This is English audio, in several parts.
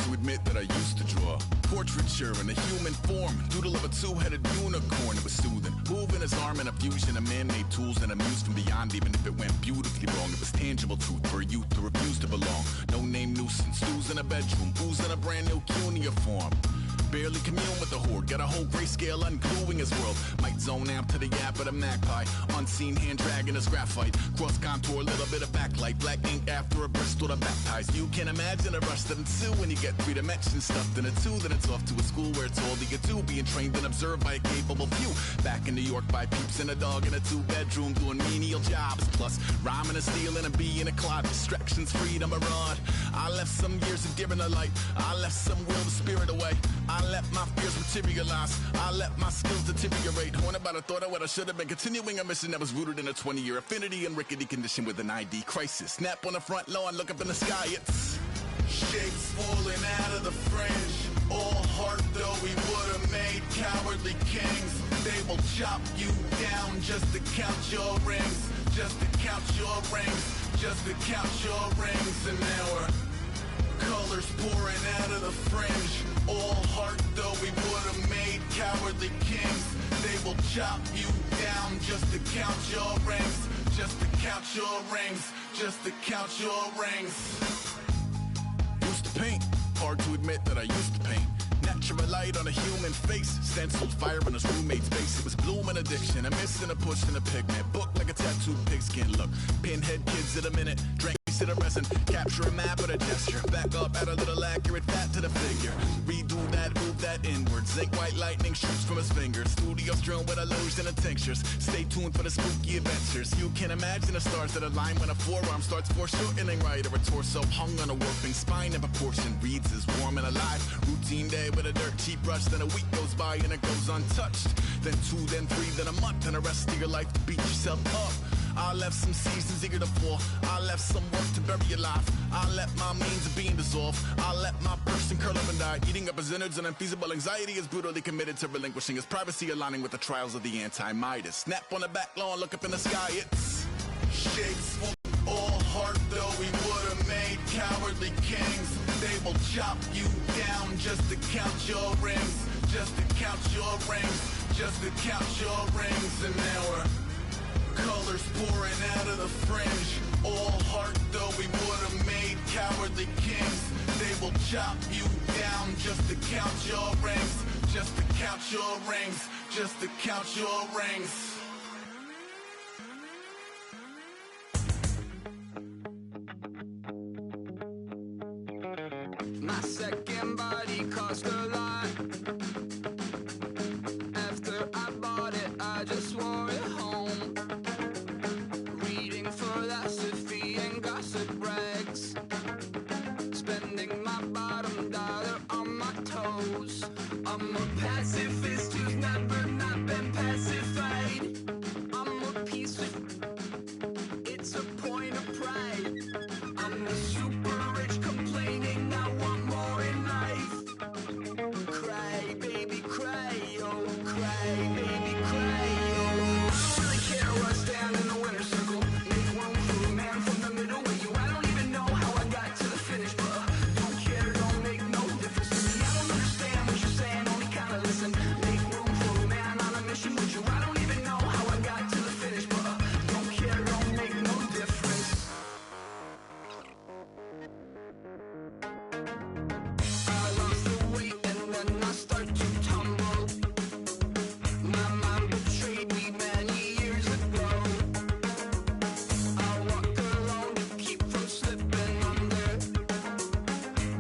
to admit that I used to draw portraiture in a human form, doodle of a two-headed unicorn. It was soothing, moving his arm in a fusion of man-made tools and a muse from beyond. Even if it went beautifully wrong, it was tangible truth for a youth who refused to belong. No name nuisance, stews in a bedroom, booze in a brand new cuneiform. Barely commune with the horde, got a whole grayscale ungluing his world. Might zone out to the yap of the magpie, unseen hand dragging his graphite. Cross contour, little bit of backlight, black ink after a Bristol to baptize. You can imagine a rush that ensue when you get three dimensions stuffed in a two. Then it's off to a school where it's all that you do, being trained and observed by a capable few. Back in New York by peeps and a dog in a two-bedroom doing menial jobs. Plus rhyming and stealing and being a clod. Distractions, freedom, a rod. I left some years of deer in the light. I left some will the spirit away. I let my fears materialize. I let my skills deteriorate. Horn about a thought of what I should have been. Continuing a mission that was rooted in a 20-year affinity and rickety condition with an ID crisis. Snap on the front lawn, look up in the sky. It's shapes falling out of the fringe. All heart though we would have made cowardly kings. They will chop you down just to count your rings. Just to count your rings. Just to count your rings. And now we're colors pouring out of the fringe. All heart though we would have made cowardly kings. They will chop you down just to count your rings. Just to count your rings. Just to count your rings. Used to paint, hard to admit that I used to paint. Natural light on a human face, stenciled fire in his roommate's face. It was blooming addiction, a missing a push and a pigment. Book like a tattooed pigskin look. Pinhead kids at a minute, drank to the resin, capture a map with a gesture. Back up, add a little accurate fat to the figure. Redo that, move that inward. Zinc white lightning shoots from his fingers. Studio strewn with illusion and tinctures. Stay tuned for the spooky adventures. You can imagine the stars that align when a forearm starts foreshortening right, or a torso hung on a warping spine in proportion. Reads as warm and alive. Routine day with a dirt cheap brush. Then a week goes by and it goes untouched. Then 2, then 3, then a month, and the rest of your life to beat yourself up. I left some seasons eager to fall. I left some work to bury your life. I let my means of being dissolve. I let my person curl up and die. Eating up his innards and unfeasible anxiety is brutally committed to relinquishing his privacy, aligning with the trials of the anti-Midas. Snap on the back lawn, look up in the sky. It's shapes full. All heart though we would have made cowardly kings. They will chop you down just to count your rings. Just to count your rings. Just to count your rings. And now we're colors pouring out of the fringe. All heart though we would have made cowardly kings. They will chop you down just to count your rings. Just to count your rings. Just to count your rings. My second body cost a lot. After I bought it, I just wore it home. Reading philosophy and gossip rags. Spending my bottom dollar on my toes. I'm a pacifist who's never not been pacified. I'm a piece of... It's a point of pride. I'm the super rich complaining I want more in life. Cry, baby, cry, oh, cry, baby, cry, oh. I don't really care where I stand in the winner's circle. Make room for a man from the middle with you. I don't even know how I got to the finish, but don't care, don't make no difference to me. I don't understand what you're saying, only kinda listen. Make room for a man on a mission with you. I don't even know how I got to the finish, but don't care, don't make no difference. I lost the weight and then I start to tumble. My mind betrayed me many years ago. I walk alone to keep from slipping under.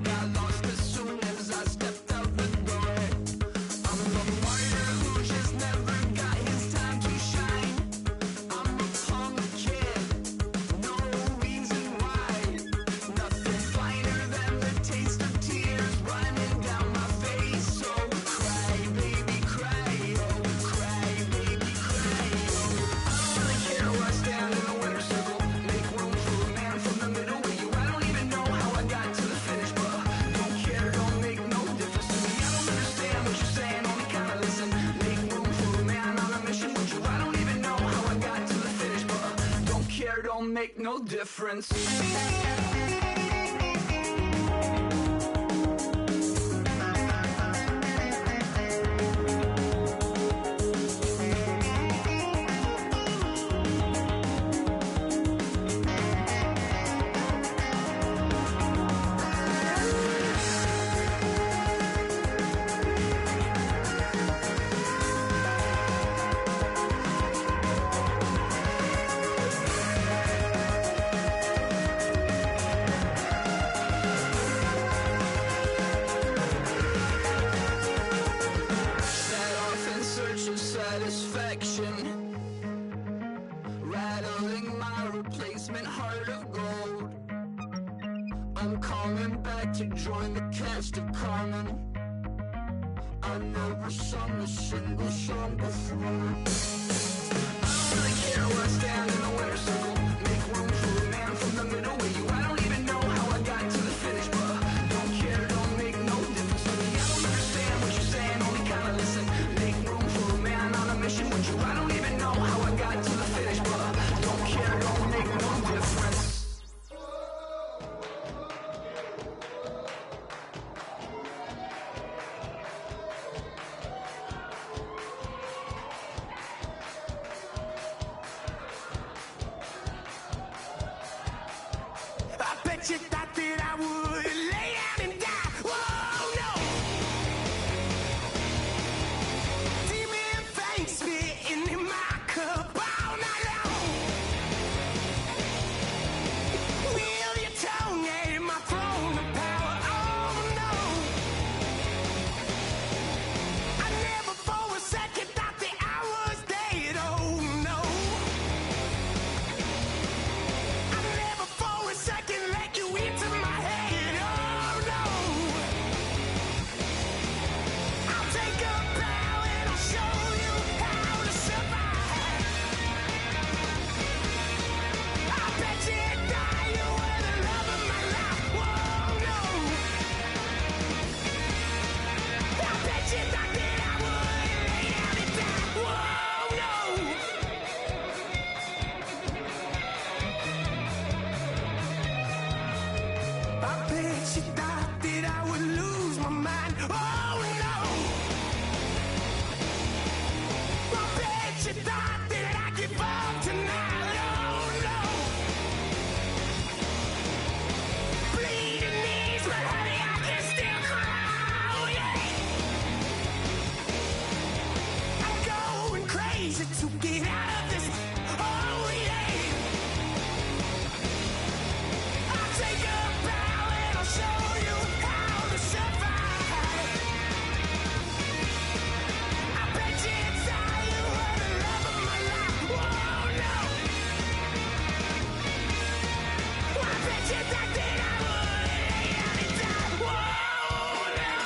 Got lost as soon as I stepped out the door. I'm a martyr who just never got his time to shine. I'm a punk kid, no reason why. Nothing finer than the taste of tears running down my face. So cry, baby, cry, oh, cry, baby, cry, oh. I don't really care where I stand in the winner's circle. Make room for a man from the middle with you. I don't even know how I got to the finish, but don't care, don't make no difference to me. I don't understand what you're saying, only kinda listen. Make room for a man on a mission with you. I don't even know how I got to the finish, but don't care, don't make no difference. I don't really care where I stand in the winner's circle. Make room for a man from the middle with you. I don't even know how I got to the finish, but don't care, don't make no difference. I don't really care where I stand in the winner's circle. Make room for a man on a mission with you. I don't even know how I got to the finish, but don't care, don't make no difference. must have climbing. I never sung a single song before. I don't really care where I stand in the winner's circle. Make room for a man from the middle with you. I don't even know how I got to the finish, but don't care, don't make no difference to me. I don't understand what you're saying, only kinda listen. Make room for a man on a mission with you. I don't even know how I got to the finish, but don't care, don't make no difference. I bet you thought that I would lay down and die. Whoa, no. Demon face spitting in my cup all night long. Wheel your tongue at my throne of power. Oh no. I never for a second thought that I was dead. Oh no. I never for a second let you into my head. Oh no. I'll take a bow and I'll show you how to survive. I bet you die, you were the love of my life. Whoa no. I bet you thought that I would lay down and die. Whoa no. I bet you thought that I would lose my mind. Oh no. I bet you thought that I'd give up tonight. Oh no. Bleeding knees, but honey, I can still cry. Oh yeah. I'm going crazy to get out of this. Oh yeah. I'll take a bow and I'll show you how to survive. I bet you die, you were the love of my life. Whoa, no. I bet you thought that I would lay down and die. Whoa, no.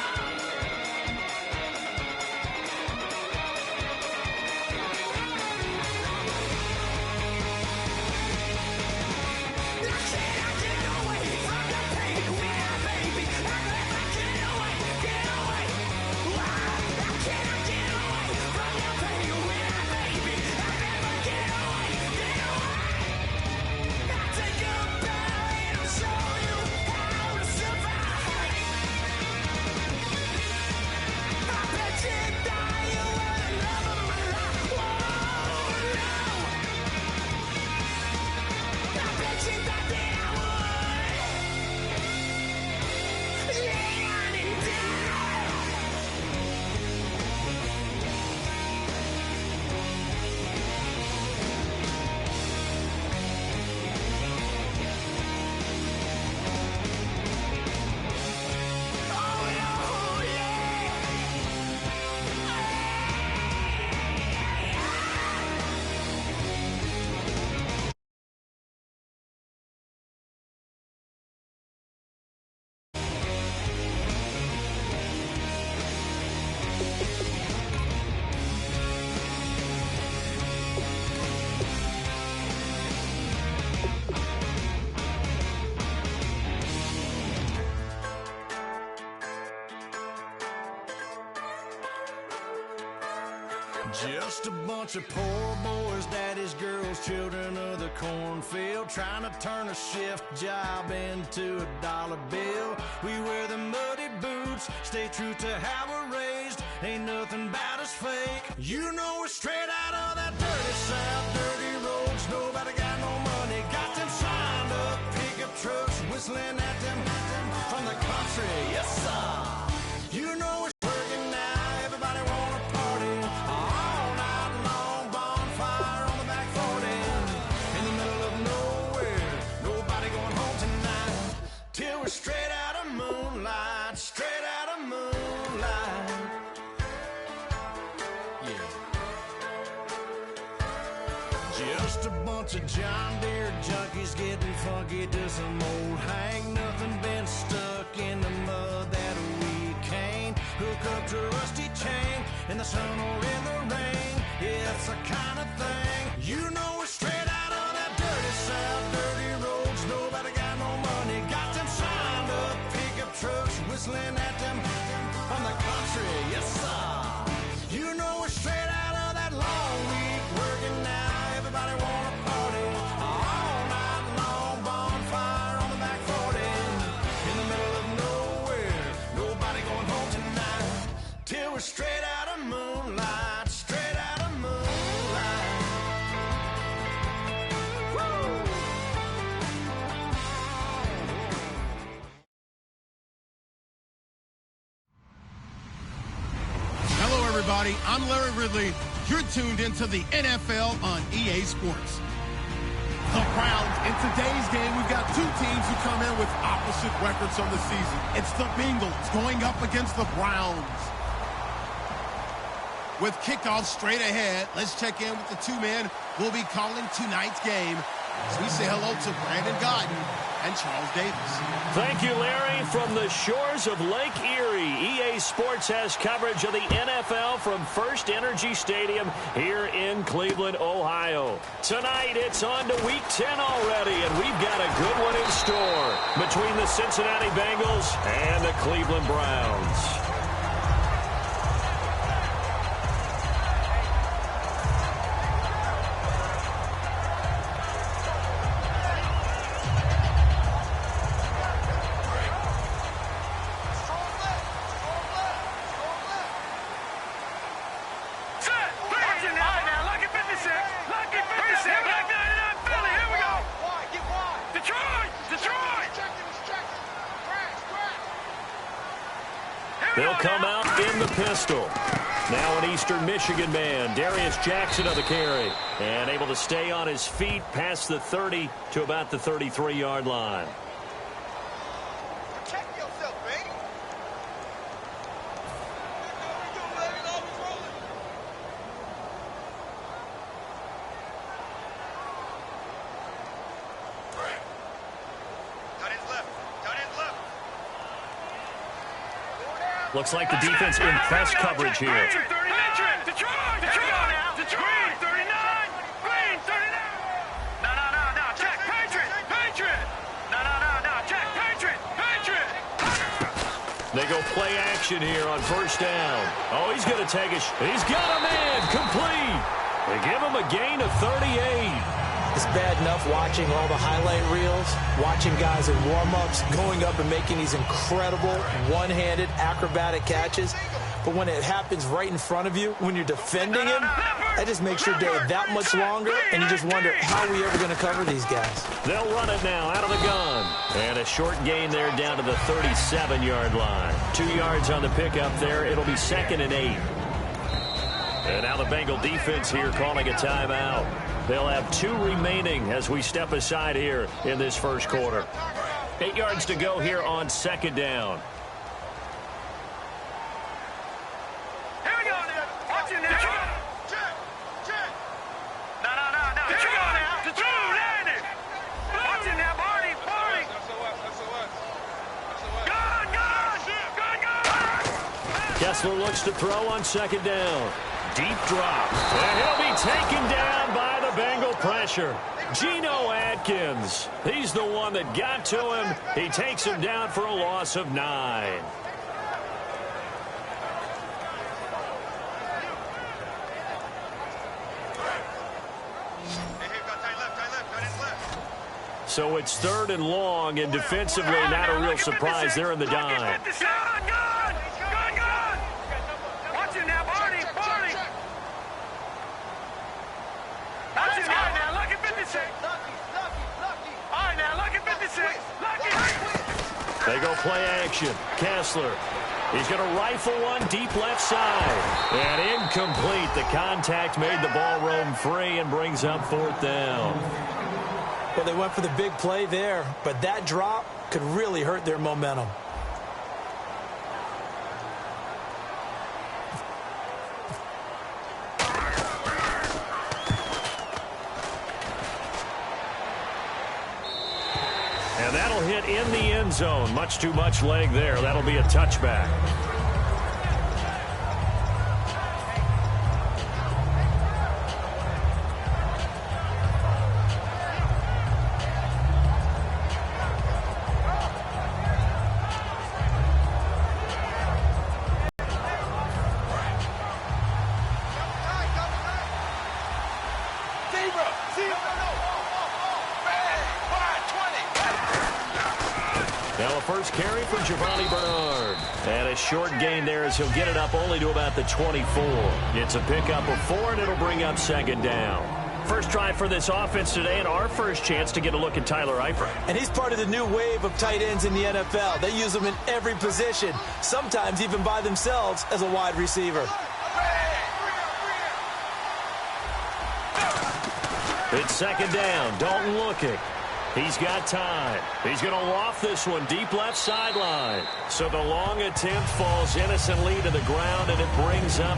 Now can I get away from the pain when I, baby? I never get away, get away. Why? Now can I get away from the pain when I, baby? I never get away, get away. I'll take a bow and I'll show you how to survive. I bet you die, you were the love of my life. Whoa, no. I bet you thought that I would lay down and die. Oh no, yeah. Just a bunch of poor boys, daddy's girls, children of the cornfield, trying to turn a shift job into a dollar bill. We wear the muddy boots, stay true to how we're raised. Ain't nothing about us fake. You know we're straight out of that dirty south, dirty roads. Nobody got no money, got them signed up pickup trucks, whistling at them from the country. Yes sir. You know it's working now, everybody wanna party. All night long, bonfire on the back 40. In the middle of nowhere, nobody going home tonight. Till we're straight out of moonlight, straight out of moonlight. Yeah. Just a bunch of John Deere junkies getting funky to some old hang. Nothing been stuck in the mud that slipped a rusty chain in the sun or in the rain. It's the kind of thing you know we're straight out of that dirty south, dirty roads. Nobody got no money, got them signed up pickup trucks, whistling at them on the country. Yes, sir. You know we're straight out of that long week working now. Everybody wanna party all night long, bonfire on the back 40 in the middle of nowhere. Nobody going home tonight till we're straight out of moonlight, straight out of moonlight. Woo! Hello, everybody. I'm Larry Ridley. You're tuned into the NFL on EA Sports. The Browns. In today's game, we've got two teams who come in with opposite records on the season. It's the Bengals going up against the Browns. With kickoff straight ahead, let's check in with the two men who will be calling tonight's game. So we say hello to Brandon Godden and Charles Davis. Thank you, Larry. From the shores of Lake Erie, EA Sports has coverage of the NFL from First Energy Stadium here in Cleveland, Ohio. Tonight, it's on to Week 10 already, and we've got a good one in store between the Cincinnati Bengals and the Cleveland Browns. They'll come out in the pistol. Now an Eastern Michigan man, Darius Jackson on the carry. And able to stay on his feet past the 30 to about the 33-yard line. Protect yourself, baby. Tight end's left. Tight end's left. Looks like the defense in press coverage here. Detroit, 39, Green, 39. No, check, Patriot. No, check, Patriot. They go play action here on first down. Oh, he's going to take a he's got a man complete. They give him a gain of 38. It's bad enough watching all the highlight reels, watching guys in warm-ups, going up and making these incredible one-handed acrobatic catches. But when it happens right in front of you, when you're defending him, that just makes your day that much longer, and you just wonder, how are we ever going to cover these guys? They'll run it now out of the gun. And a short gain there down to the 37-yard line. 2 yards on the pickup there. It'll be 2nd and 8. And now the Bengal defense here calling a timeout. They'll have 2 remaining as we step aside here in this first quarter. 8 yards to go here on 2nd down. Here we go now. Watch it now. Check. No. Here we go now. Detroit, landed. Watch it now, Barney. Gun. Kessler looks to throw on 2nd down. Deep drop. And he'll be taken down by the Bengal pressure. Geno Atkins. He's the one that got to him. He takes him down for a loss of 9. So it's 3rd and long, and defensively not a real surprise. They're in the dime. Gun. Watch it now, Barney. Watch it now. Look at 56. All right, now look at 56. They go play action. Kessler. He's going to rifle one deep left side. And incomplete. The contact made the ball roam free and brings up 4th down. Well, they went for the big play there, but that drop could really hurt their momentum. And that'll hit in the end zone. Much too much leg there. That'll be a touchback. first carry for Giovanni Bernard. And a short gain there as he'll get it up only to about the 24. It's a pickup of 4, and it'll bring up second down. First try for this offense today, and our first chance to get a look at Tyler Eifert. And he's part of the new wave of tight ends in the NFL. They use them in every position, sometimes even by themselves as a wide receiver. It's second down. Dalton looking. He's got time. He's going to loft this one deep left sideline. So the long attempt falls innocently to the ground, and it brings up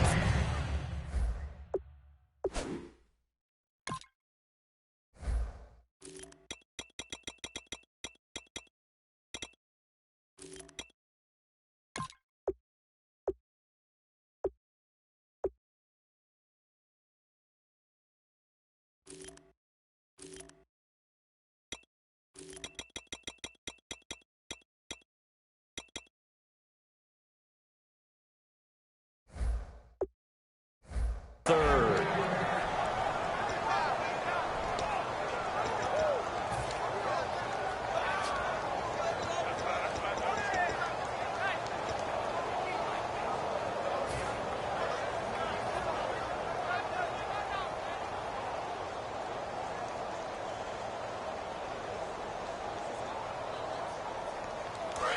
third.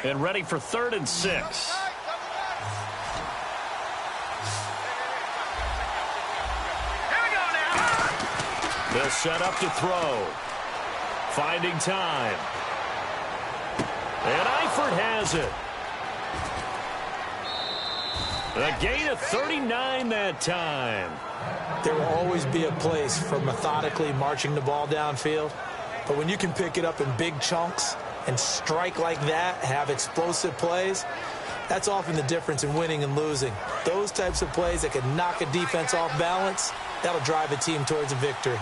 And ready for 3rd and 6. They'll set up to throw. Finding time. And Eifert has it. A gain of 39 that time. There will always be a place for methodically marching the ball downfield. But when you can pick it up in big chunks and strike like that, have explosive plays, that's often the difference in winning and losing. Those types of plays that can knock a defense off balance, that'll drive a team towards a victory.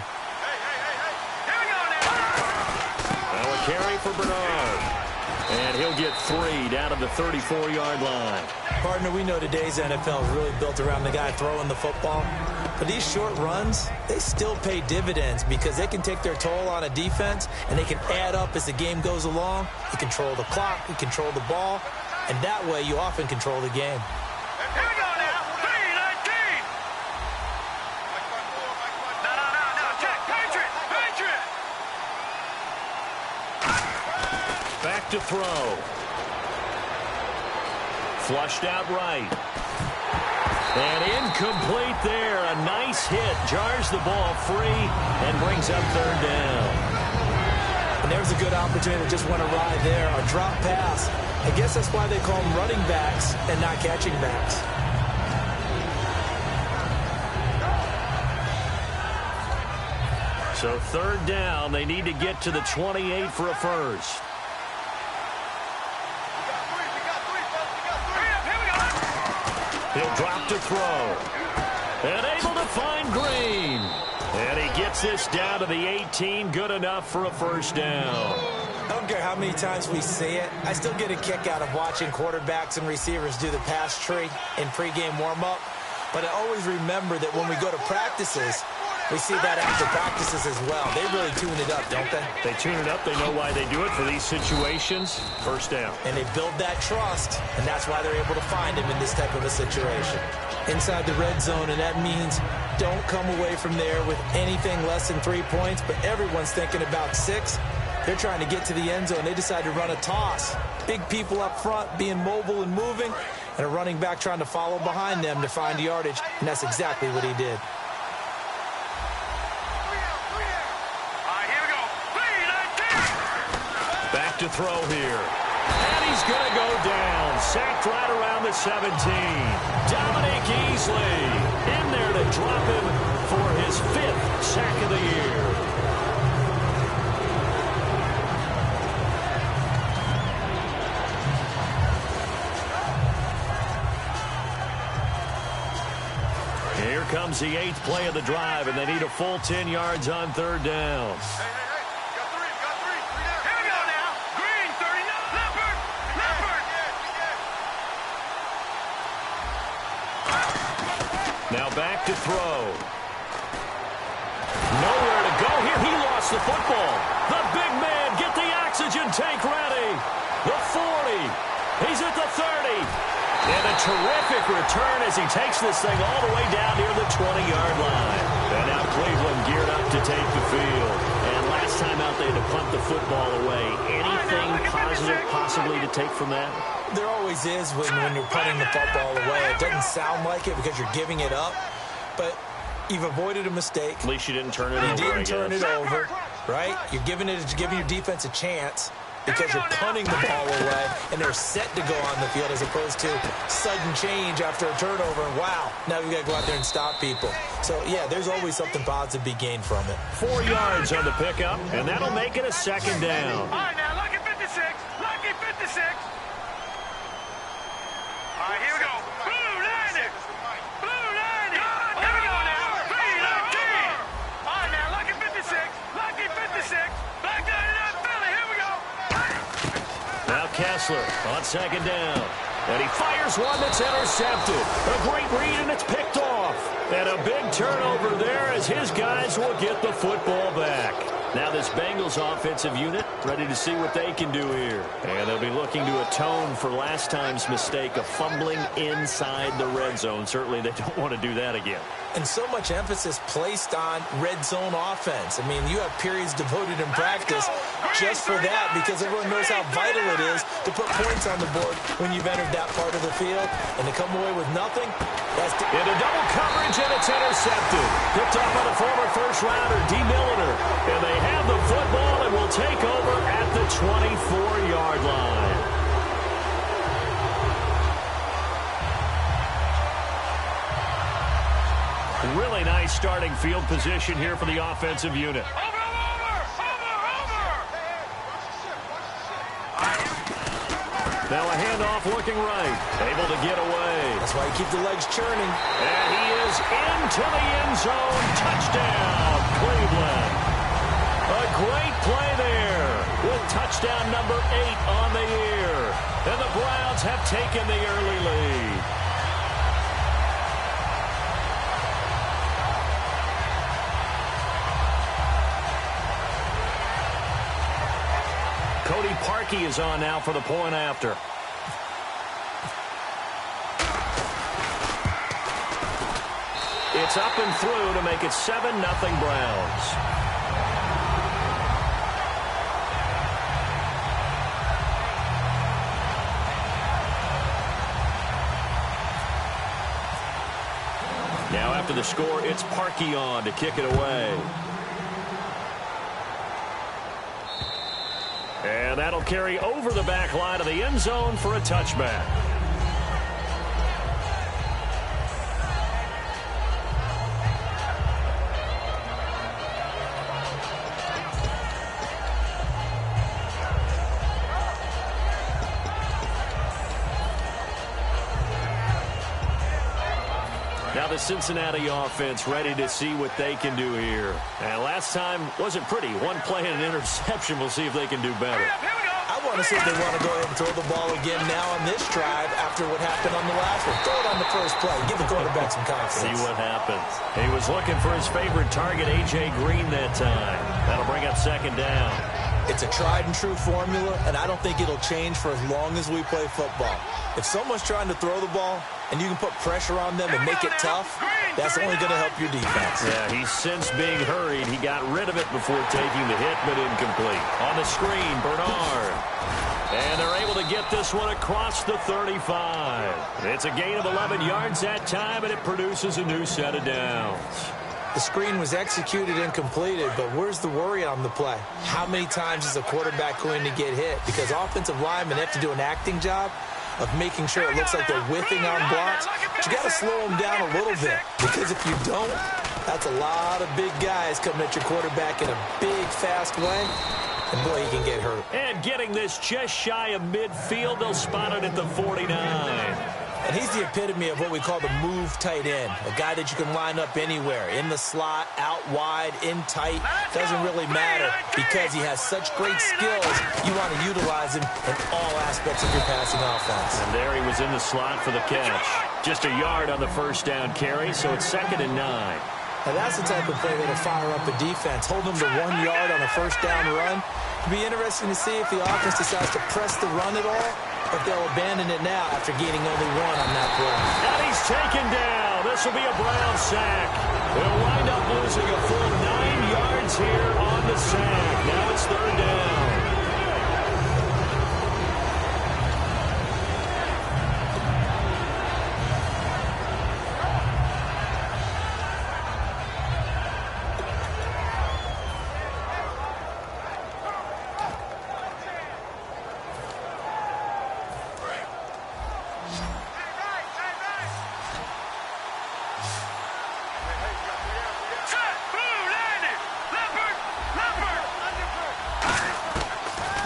Now a carry for Bernard. And he'll get 3 down to the 34-yard line. Partner, we know today's NFL is really built around the guy throwing the football. But these short runs, they still pay dividends because they can take their toll on a defense and they can add up as the game goes along. You control the clock, you control the ball, and that way you often control the game. Here we go now. 3-19. No. Check. Patriot. Back to throw. Flushed out right. And incomplete there. A nice hit. Jars the ball free and brings up 3rd down. And there's a good opportunity that just went awry there. A drop pass. I guess that's why they call them running backs and not catching backs. So 3rd down. They need to get to the 28 for a first. He'll drop to throw. And able to find Green. And he gets this down to the 18. Good enough for a first down. I don't care how many times we see it. I still get a kick out of watching quarterbacks and receivers do the pass tree in pregame warm-up. But I always remember that when we go to practices, we see that after practices as well. They really tune it up, don't they? They tune it up. They know why they do it for these situations. First down. And they build that trust, and that's why they're able to find him in this type of a situation. Inside the red zone, and that means don't come away from there with anything less than 3 points, but everyone's thinking about 6. They're trying to get to the end zone. They decide to run a toss. Big people up front being mobile and moving, and a running back trying to follow behind them to find yardage, and that's exactly what he did. Back to throw here. And he's going to go down. Sacked right around the 17. Dominic Easley in there to drop him for his 5th sack of the year. Here comes the 8th play of the drive, and they need a full 10 yards on 3rd down. Now back to throw. Nowhere to go here. He lost the football. The big man, get the oxygen tank ready. The 40. He's at the 30. And a terrific return as he takes this thing all the way down near the 20-yard line. And now Cleveland geared up to take the field. And last time out they had to punt the football away. Anything positive possibly to take from that? There always is when you're punting the football away. It doesn't sound like it because you're giving it up, but you've avoided a mistake. At least you didn't turn it over. You didn't turn it over, right? You're giving your defense a chance because you're punting the ball away, and they're set to go on the field as opposed to sudden change after a turnover. And wow, now we've got to go out there and stop people. So, yeah, there's always something positive to be gained from it. 4 yards on the pickup, and that'll make it a second down. All right, now, lucky 56. Lucky 56. All right, here we go. Blue 90. Blue 90. Here we go now. 3-19. All right, now, lucky 56. Lucky 56. Black 99 Philly. Here we go. Now Kessler on second down. And he fires one that's intercepted. A great read, and it's picked off. And a big turnover there as his guys will get the football back. Now this Bengals offensive unit ready to see what they can do here. And they'll be looking to atone for last time's mistake of fumbling inside the red zone. Certainly they don't want to do that again. And so much emphasis placed on red zone offense. I mean, you have periods devoted in practice just for that because everyone knows how vital it is to put points on the board when you've entered that part of the field. And to come away with nothing, that's into double coverage, and it's intercepted. Picked off by the former first-rounder, D. Milliner. And they have the football and will take over at the 24-yard line. Really nice starting field position here for the offensive unit. Now a handoff looking right. Able to get away. That's why you keep the legs churning. And he is into the end zone. Touchdown, Cleveland. A great play there with touchdown number 8 on the year. And the Browns have taken the early lead. Cody Parkey is on now for the point after. It's up and through to make it 7-0 Browns. Now after the score, it's Parkey on to kick it away. And that'll carry over the back line of the end zone for a touchback. Now the Cincinnati offense ready to see what they can do here. And last time wasn't pretty. One play and an interception. We'll see if they can do better. I want to see if they want to go ahead and throw the ball again now on this drive after what happened on the last one. Throw it on the first play. Give the quarterback some confidence. See what happens. He was looking for his favorite target, A.J. Green, that time. That'll bring up second down. It's a tried-and-true formula, and I don't think it'll change for as long as we play football. If someone's trying to throw the ball and you can put pressure on them and make it tough, that's only going to help your defense. Yeah, he's since being hurried. He got rid of it before taking the hit, but incomplete. On the screen, Bernard. And they're able to get this one across the 35. It's a gain of 11 yards that time, and it produces a new set of downs. The screen was executed and completed, but where's the worry on the play? How many times is a quarterback going to get hit? Because offensive linemen have to do an acting job of making sure it looks like they're whiffing on blocks. But you got to slow them down a little bit, because if you don't, that's a lot of big guys coming at your quarterback in a big, fast way. And boy, he can get hurt. And getting this just shy of midfield, they'll spot it at the 49. And he's the epitome of what we call the move tight end. A guy that you can line up anywhere. In the slot, out wide, in tight. Doesn't really matter because he has such great skills. You want to utilize him in all aspects of your passing offense. And there he was in the slot for the catch. Just a yard on the first down carry, so it's 2nd and 9. Now that's the type of play that'll fire up a defense. Hold them to 1 yard on a first down run. It'll be interesting to see if the offense decides to press the run at all, or if they'll abandon it now after gaining only one on that play. And he's taken down. This will be a Brown sack. They'll wind up losing a full 9 yards here on the sack. Now it's 3rd down.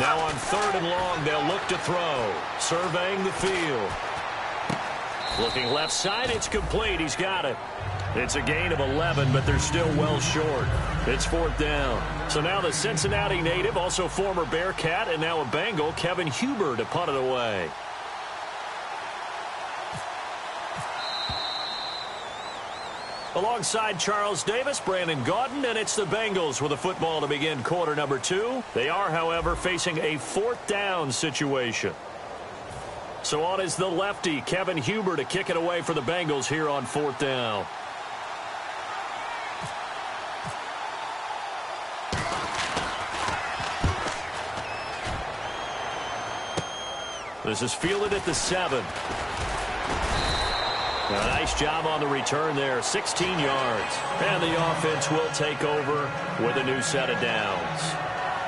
Now on 3rd and long, they'll look to throw. Surveying the field. Looking left side, it's complete. He's got it. It's a gain of 11, but they're still well short. It's 4th down. So now the Cincinnati native, also former Bearcat, and now a Bengal, Kevin Huber, to punt it away. Alongside Charles Davis, Brandon Gaudin, and it's the Bengals with a football to begin quarter number 2. They are, however, facing a 4th down situation. So on is the lefty, Kevin Huber, to kick it away for the Bengals here on 4th down. This is fielded at the 7. A nice job on the return there, 16 yards. And the offense will take over with a new set of downs.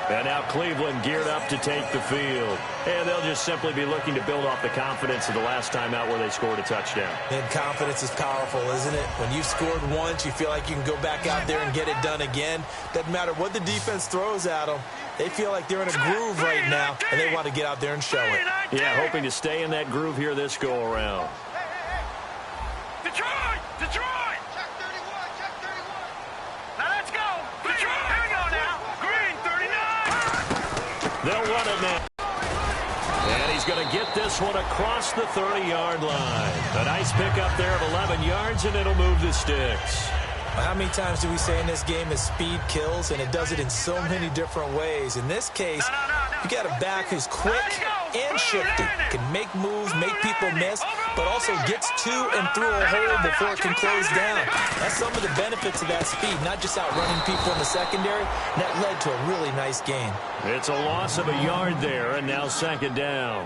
And now Cleveland geared up to take the field. And they'll just simply be looking to build off the confidence of the last time out where they scored a touchdown. And confidence is powerful, isn't it? When you've scored once, you feel like you can go back out there and get it done again. Doesn't matter what the defense throws at them. They feel like they're in a groove right now, and they want to get out there and show it. Yeah, hoping to stay in that groove here this go-around. Detroit! Detroit! Check 31, check 31. Now let's go. Detroit! Here we go now. Green, 39. They'll run it now. And he's going to get this one across the 30-yard line. A nice pickup there of 11 yards, and it'll move the sticks. How many times do we say in this game that speed kills, and it does it in so many different ways? In this case, you got a back who's quick and shifty, can make moves, make people miss, but also gets to and through a hole before it can close down. That's some of the benefits of that speed, not just outrunning people in the secondary. And that led to a really nice gain. It's a loss of a yard there, and now 2nd down.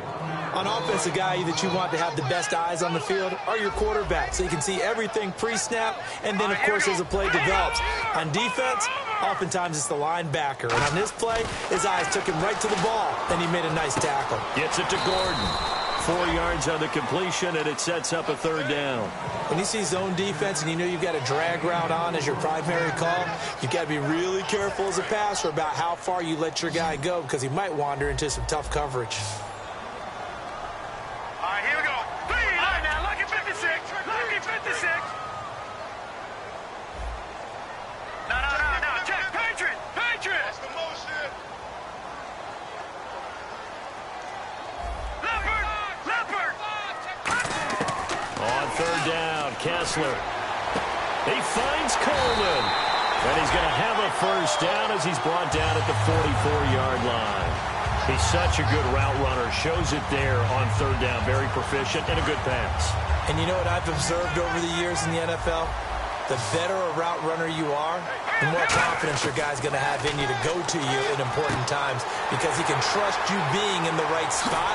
On offense, the guy that you want to have the best eyes on the field are your quarterbacks, so you can see everything pre-snap, and then, of course, as the play develops. On defense, oftentimes it's the linebacker. And on this play, his eyes took him right to the ball, and he made a nice tackle. Gets it to Gordon. 4 yards on the completion, and it sets up a 3rd down. When you see zone defense and you know you've got a drag route on as your primary call, you've got to be really careful as a passer about how far you let your guy go, because he might wander into some tough coverage. All right, here we go. All right, now, lucky 56. Lucky 56. No. Check. Patriot. That's the motion. Leopard. On 3rd down, Kessler. He finds Coleman. And he's going to have a 1st down as he's brought down at the 44-yard line. He's such a good route runner. Shows it there on 3rd down. Very proficient and a good pass. And you know what I've observed over the years in the NFL? The better a route runner you are, the more confidence your guy's going to have in you to go to you at important times, because he can trust you being in the right spot,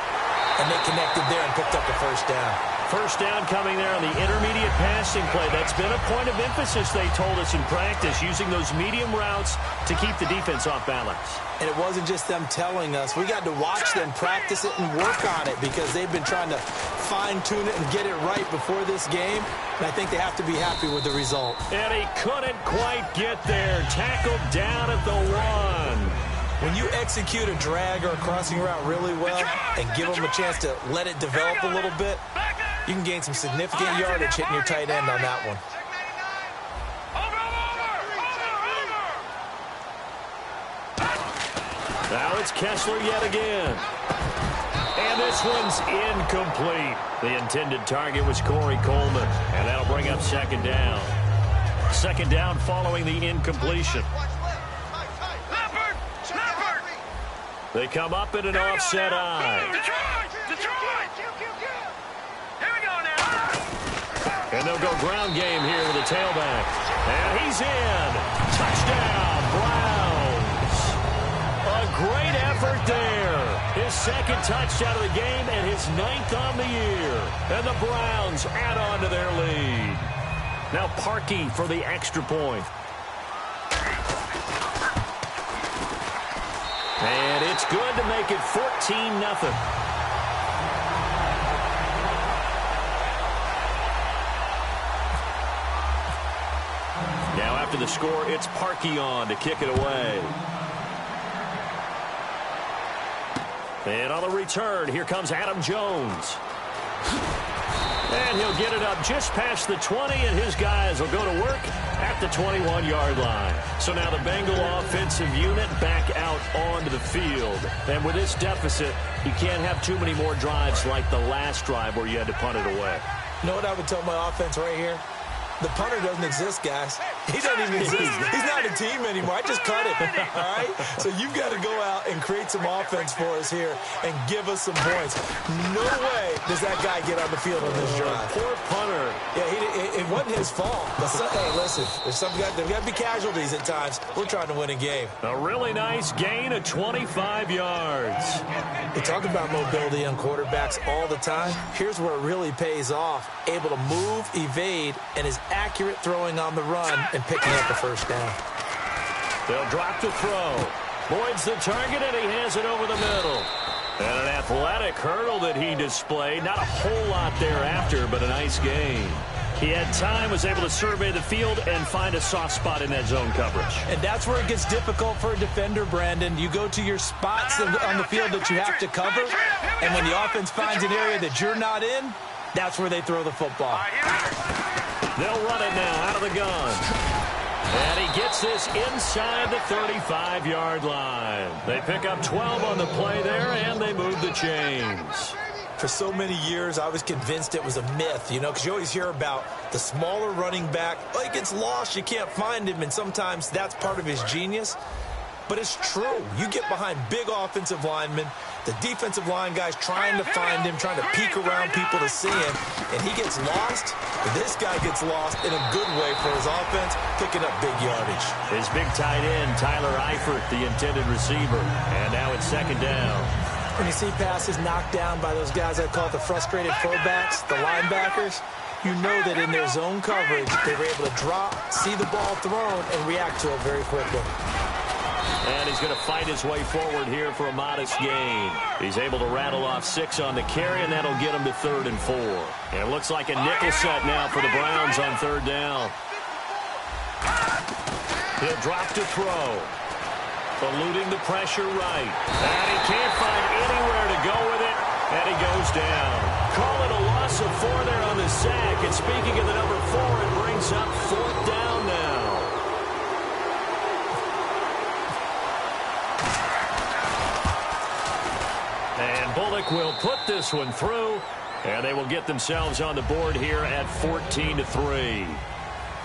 and they connected there and picked up the 1st down. 1st down coming there on the intermediate passing play. That's been a point of emphasis, they told us in practice, using those medium routes to keep the defense off balance. And it wasn't just them telling us. We got to watch them practice it and work on it, because they've been trying to fine-tune it and get it right before this game. And I think they have to be happy with the result. And he couldn't quite get there. Tackled down at the 1. When you execute a drag or a crossing route really well and give them a chance to let it develop a little bit, you can gain some significant yardage hitting your tight end on that one. Now it's Kessler yet again. And this one's incomplete. The intended target was Corey Coleman. And that'll bring up 2nd down. 2nd down following the incompletion. They come up in an offset eye. Detroit! Here we go now. And they'll go ground game here with a tailback. And he's in. Touchdown, Browns. A great effort there. His second touchdown of the game and his 9th on the year. And the Browns add on to their lead. Now Parkey for the extra point. And it's good to make it 14-0. Now after the score, it's Parkey on to kick it away. And on the return, here comes Adam Jones. And he'll get it up just past the 20, and his guys will go to work at the 21-yard line. So now the Bengal offensive unit back out onto the field. And with this deficit, you can't have too many more drives like the last drive where you had to punt it away. You know what I would tell my offense right here? The punter doesn't exist, guys. He doesn't even exist. He's not a team anymore. I just cut him, all right? So you've got to go out and create some offense for us here and give us some points. No way does that guy get on the field on this drive. Poor punter. Yeah, it wasn't his fault. But hey, listen, there's got to be casualties at times. We're trying to win a game. A really nice gain of 25 yards. We talk about mobility on quarterbacks all the time. Here's where it really pays off. Able to move, evade, and is accurate throwing on the run and picking up the first down. They'll drop to throw. Boyd's the target, and he has it over the middle. And an athletic hurdle that he displayed. Not a whole lot thereafter, but a nice gain. He had time, was able to survey the field and find a soft spot in that zone coverage. And that's where it gets difficult for a defender, Brandon. You go to your spots on the field that you have to cover, and when the offense finds an area that you're not in, that's where they throw the football. They'll run it now out of the gun. And he gets this inside the 35-yard line. They pick up 12 on the play there, and they move the chains. For so many years, I was convinced it was a myth, because you always hear about the smaller running back. Oh, he gets lost, you can't find him, and sometimes that's part of his genius. But it's true. You get behind big offensive linemen, the defensive line guys trying to find him, trying to peek around people to see him, and he gets lost. This guy gets lost in a good way for his offense, picking up big yardage. His big tight end, Tyler Eifert, the intended receiver. And now it's second down. When you see passes knocked down by those guys I call the frustrated fullbacks, the linebackers, you know that in their zone coverage, they were able to drop, see the ball thrown, and react to it very quickly. And he's going to fight his way forward here for a modest gain. He's able to rattle off 6 on the carry, and that'll get him to 3rd and 4. And it looks like a nickel set now for the Browns on 3rd down. He'll drop to throw. Eluding the pressure right. And he can't find anywhere to go with it, and he goes down. Call it a loss of 4 there on the sack. And speaking of the number 4, it brings up 4th down now. And Bullock will put this one through, and they will get themselves on the board here at 14-3.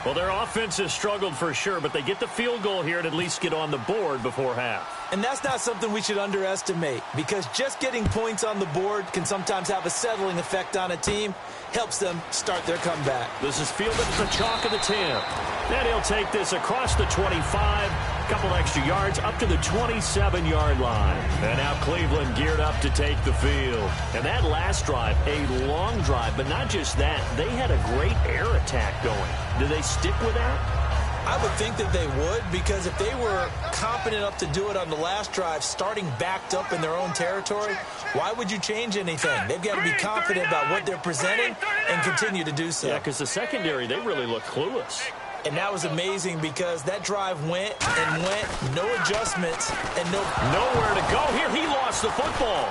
Well, their offense has struggled for sure, but they get the field goal here and at least get on the board before half. And that's not something we should underestimate, because just getting points on the board can sometimes have a settling effect on a team. Helps them start their comeback. This is fielded at the chalk of the 10. And he'll take this across the 25, a couple extra yards up to the 27-yard line. And now Cleveland geared up to take the field. And that last drive, a long drive, but not just that. They had a great air attack going. Do they stick with that? I would think that they would, because if they were competent enough to do it on the last drive, starting backed up in their own territory, why would you change anything? They've got to be confident about what they're presenting and continue to do so. Yeah, because the secondary, they really look clueless. And that was amazing, because that drive went and went, no adjustments, and nowhere to go. Here, he lost the football.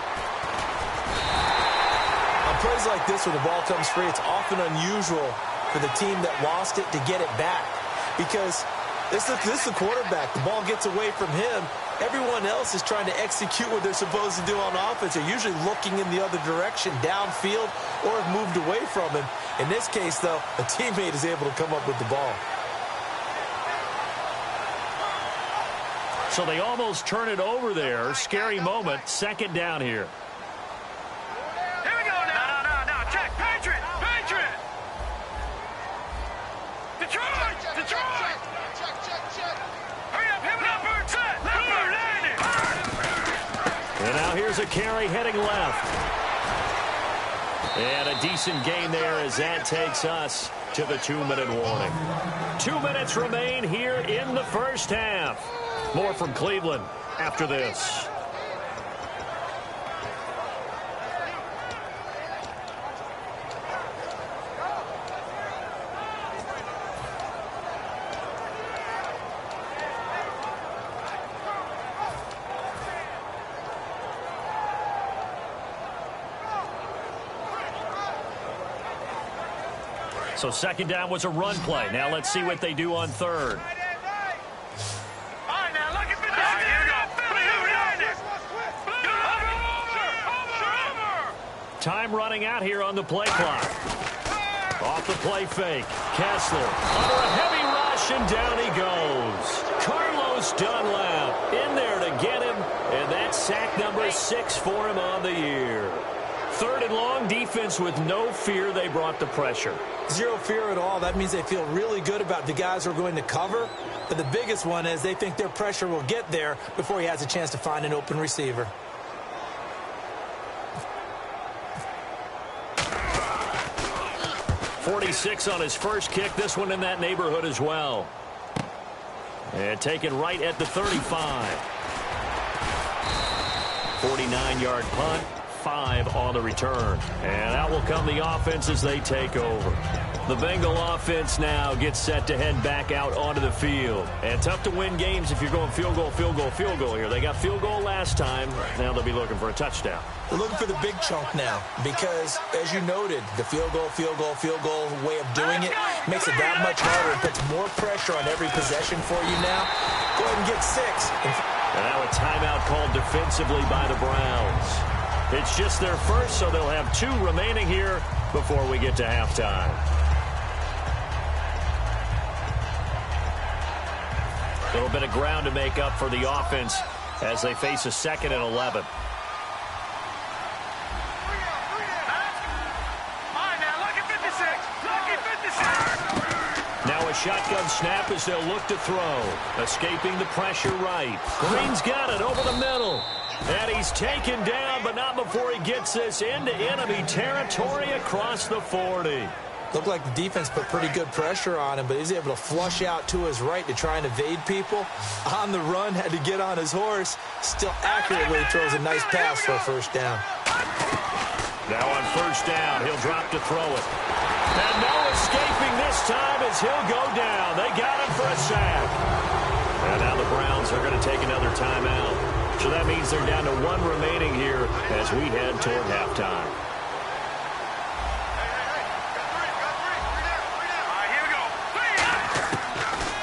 On plays like this where the ball comes free, it's often unusual for the team that lost it to get it back. Because this is the quarterback. The ball gets away from him. Everyone else is trying to execute what they're supposed to do on offense. They're usually looking in the other direction, downfield, or have moved away from him. In this case, though, a teammate is able to come up with the ball. So they almost turn it over there. Scary moment. Second down here. Here we go now. No. Check. Patriot. Detroit. Hurry up. Bird set. Blue landing. And now here's a carry heading left. And a decent gain there as that takes us to the 2-minute warning. 2 minutes remain here in the first half. More from Cleveland after this. So second down was a run play. Now let's see what they do on third. All right, now look at the here we go. Time running out here on the play clock. Off the play fake. Kessler under a heavy rush, and down he goes. Carlos Dunlap in there to get him, and that's sack number 6 for him on the year. Third and long, defense with no fear. They brought the pressure. Zero fear at all. That means they feel really good about the guys who are going to cover. But the biggest one is they think their pressure will get there before he has a chance to find an open receiver. .46 on his first kick. This one in that neighborhood as well. And taken right at the 35. 49-yard punt. 5 on the return. And out will come the offense as they take over. The Bengal offense now gets set to head back out onto the field. And tough to win games if you're going field goal here. They got field goal last time. Now they'll be looking for a touchdown. They're looking for the big chunk now because, as you noted, the field goal way of doing it makes it that much harder. It puts more pressure on every possession for you now. Go ahead and get 6. And now a timeout called defensively by the Browns. It's just their first, so they'll have 2 remaining here before we get to halftime. A little bit of ground to make up for the offense as they face a 2nd and 11. Now a shotgun snap as they'll look to throw. Escaping the pressure right. Green's got it over the middle. And he's taken down, but not before he gets this into enemy territory across the 40. Looked like the defense put pretty good pressure on him, but he's able to flush out to his right to try and evade people. On the run, had to get on his horse. Still accurately throws a nice pass for a first down. Now on first down, he'll drop to throw it. And no escaping this time as he'll go down. They got him for a sack. And now the Browns are going to take another timeout. So that means they're down to 1 remaining here as we head toward halftime.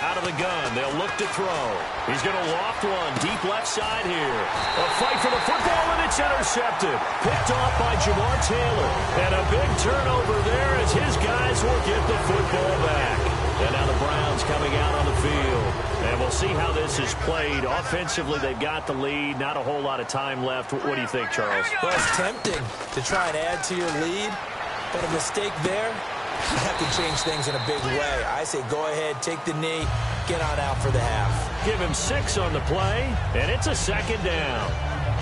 Out of the gun, they'll look to throw. He's going to loft one deep left side here. A fight for the football, and it's intercepted. Picked off by Jamar Taylor. And a big turnover there as his guys will get the football back. And now the Browns coming out on the field. And we'll see how this is played. Offensively, they've got the lead. Not a whole lot of time left. What do you think, Charles? Well, it's tempting to try and add to your lead. But a mistake there, that can change things in a big way. I say go ahead, take the knee, get on out for the half. Give him 6 on the play, and it's a 2nd down.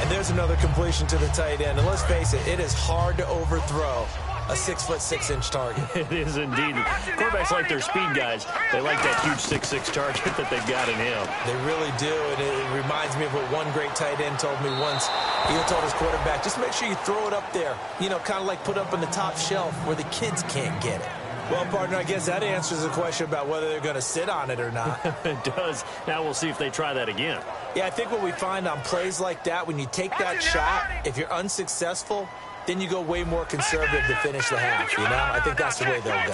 And there's another completion to the tight end. And let's face it, it is hard to overthrow a 6'6" target. It is indeed. Quarterbacks like their speed guys. They like that huge 6'6" target that they've got in him. They really do, and it reminds me of what one great tight end told me once. He told his quarterback, just make sure you throw it up there. You know, kind of like put up on the top shelf where the kids can't get it. Well, partner, I guess that answers the question about whether they're going to sit on it or not. It does. Now we'll see if they try that again. Yeah, I think what we find on plays like that, when you take that shot, if you're unsuccessful, then you go way more conservative to finish the half, you know? I think that's the way they'll go.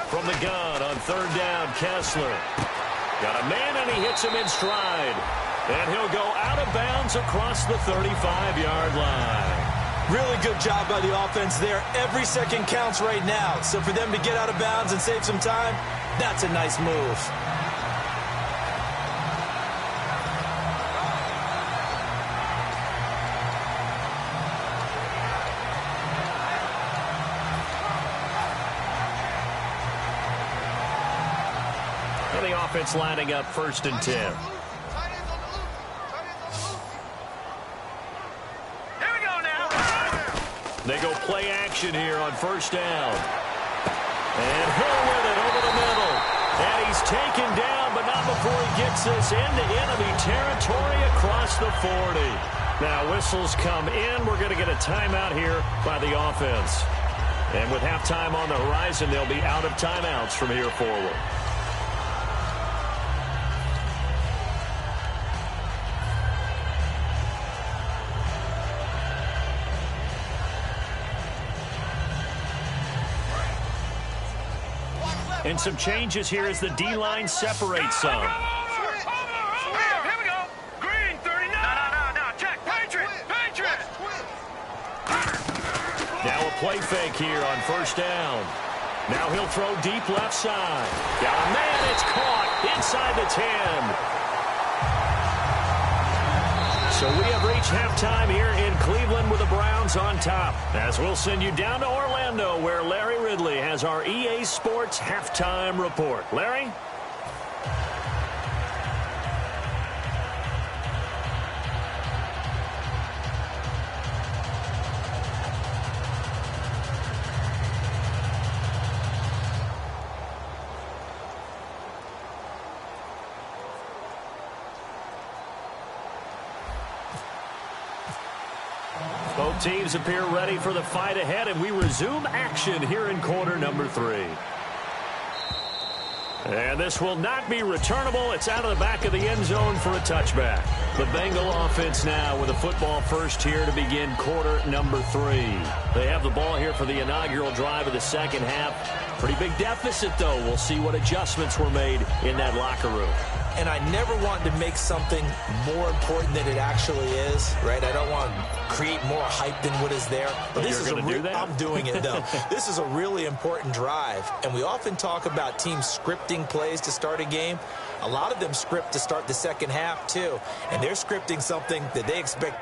From the gun on third down, Kessler. Got a man, and he hits him in stride. And he'll go out of bounds across the 35-yard line. Really good job by the offense there. Every second counts right now. So for them to get out of bounds and save some time, that's a nice move. And the offense lining up 1st and 10. Here we go now. They go play action here on 1st down. And Hill with it over the middle. And he's taken down, but not before he gets this into enemy territory across the 40. Now whistles come in. We're going to get a timeout here by the offense. And with halftime on the horizon, they'll be out of timeouts from here forward. And some changes here as the D-line separates some. Here we go. Green 39. No. Check. Patriot. Now a play fake here on 1st down. Now he'll throw deep left side. Got a man. It's caught inside the 10. So we have reached halftime here in Cleveland with the Browns on top. As we'll send you down to Orlando, where Larry Ridley has our EA Sports halftime report. Larry? Both teams appear ready for the fight ahead, and we resume action here in quarter number 3. And this will not be returnable. It's out of the back of the end zone for a touchback. The Bengal offense now with a football first here to begin quarter number 3. They have the ball here for the inaugural drive of the second half. Pretty big deficit, though. We'll see what adjustments were made in that locker room. And I never want to make something more important than it actually is, right? I don't want to create more hype than what is there. But this is do that? I'm doing it, though. This is a really important drive. And we often talk about teams scripting plays to start a game. A lot of them script to start the second half, too. And they're scripting something that they expect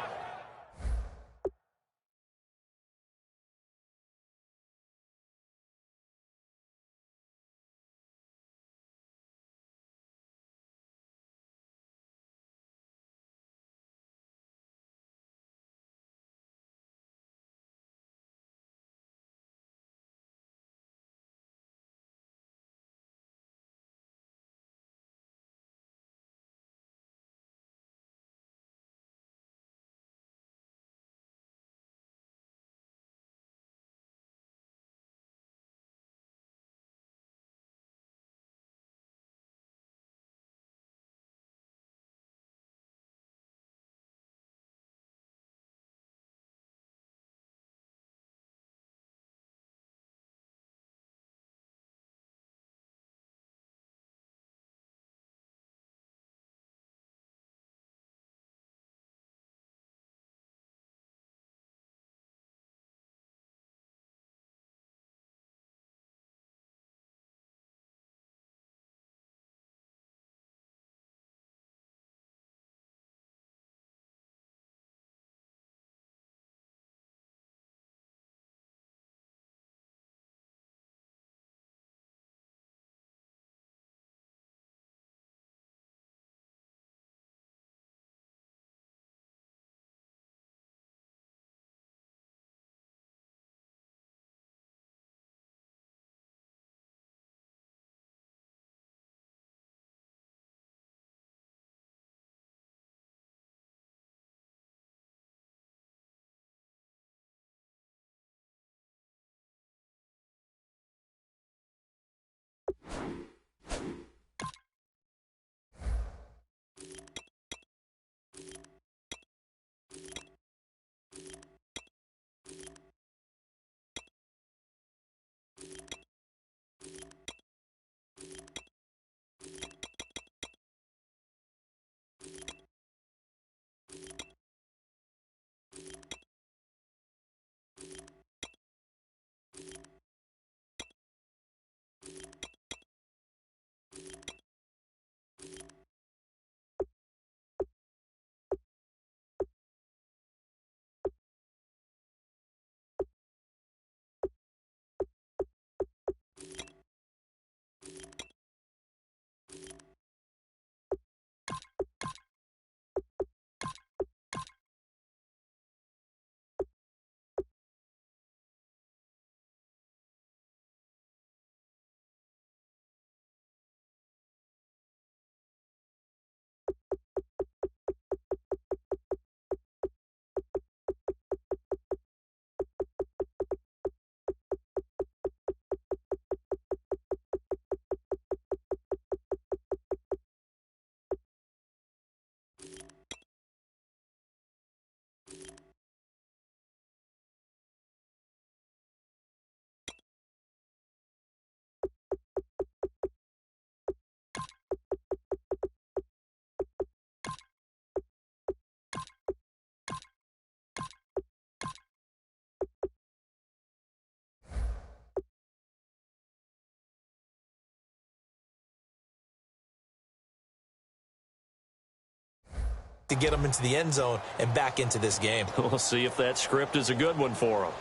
to get them into the end zone and back into this game. We'll see if that script is a good one for them.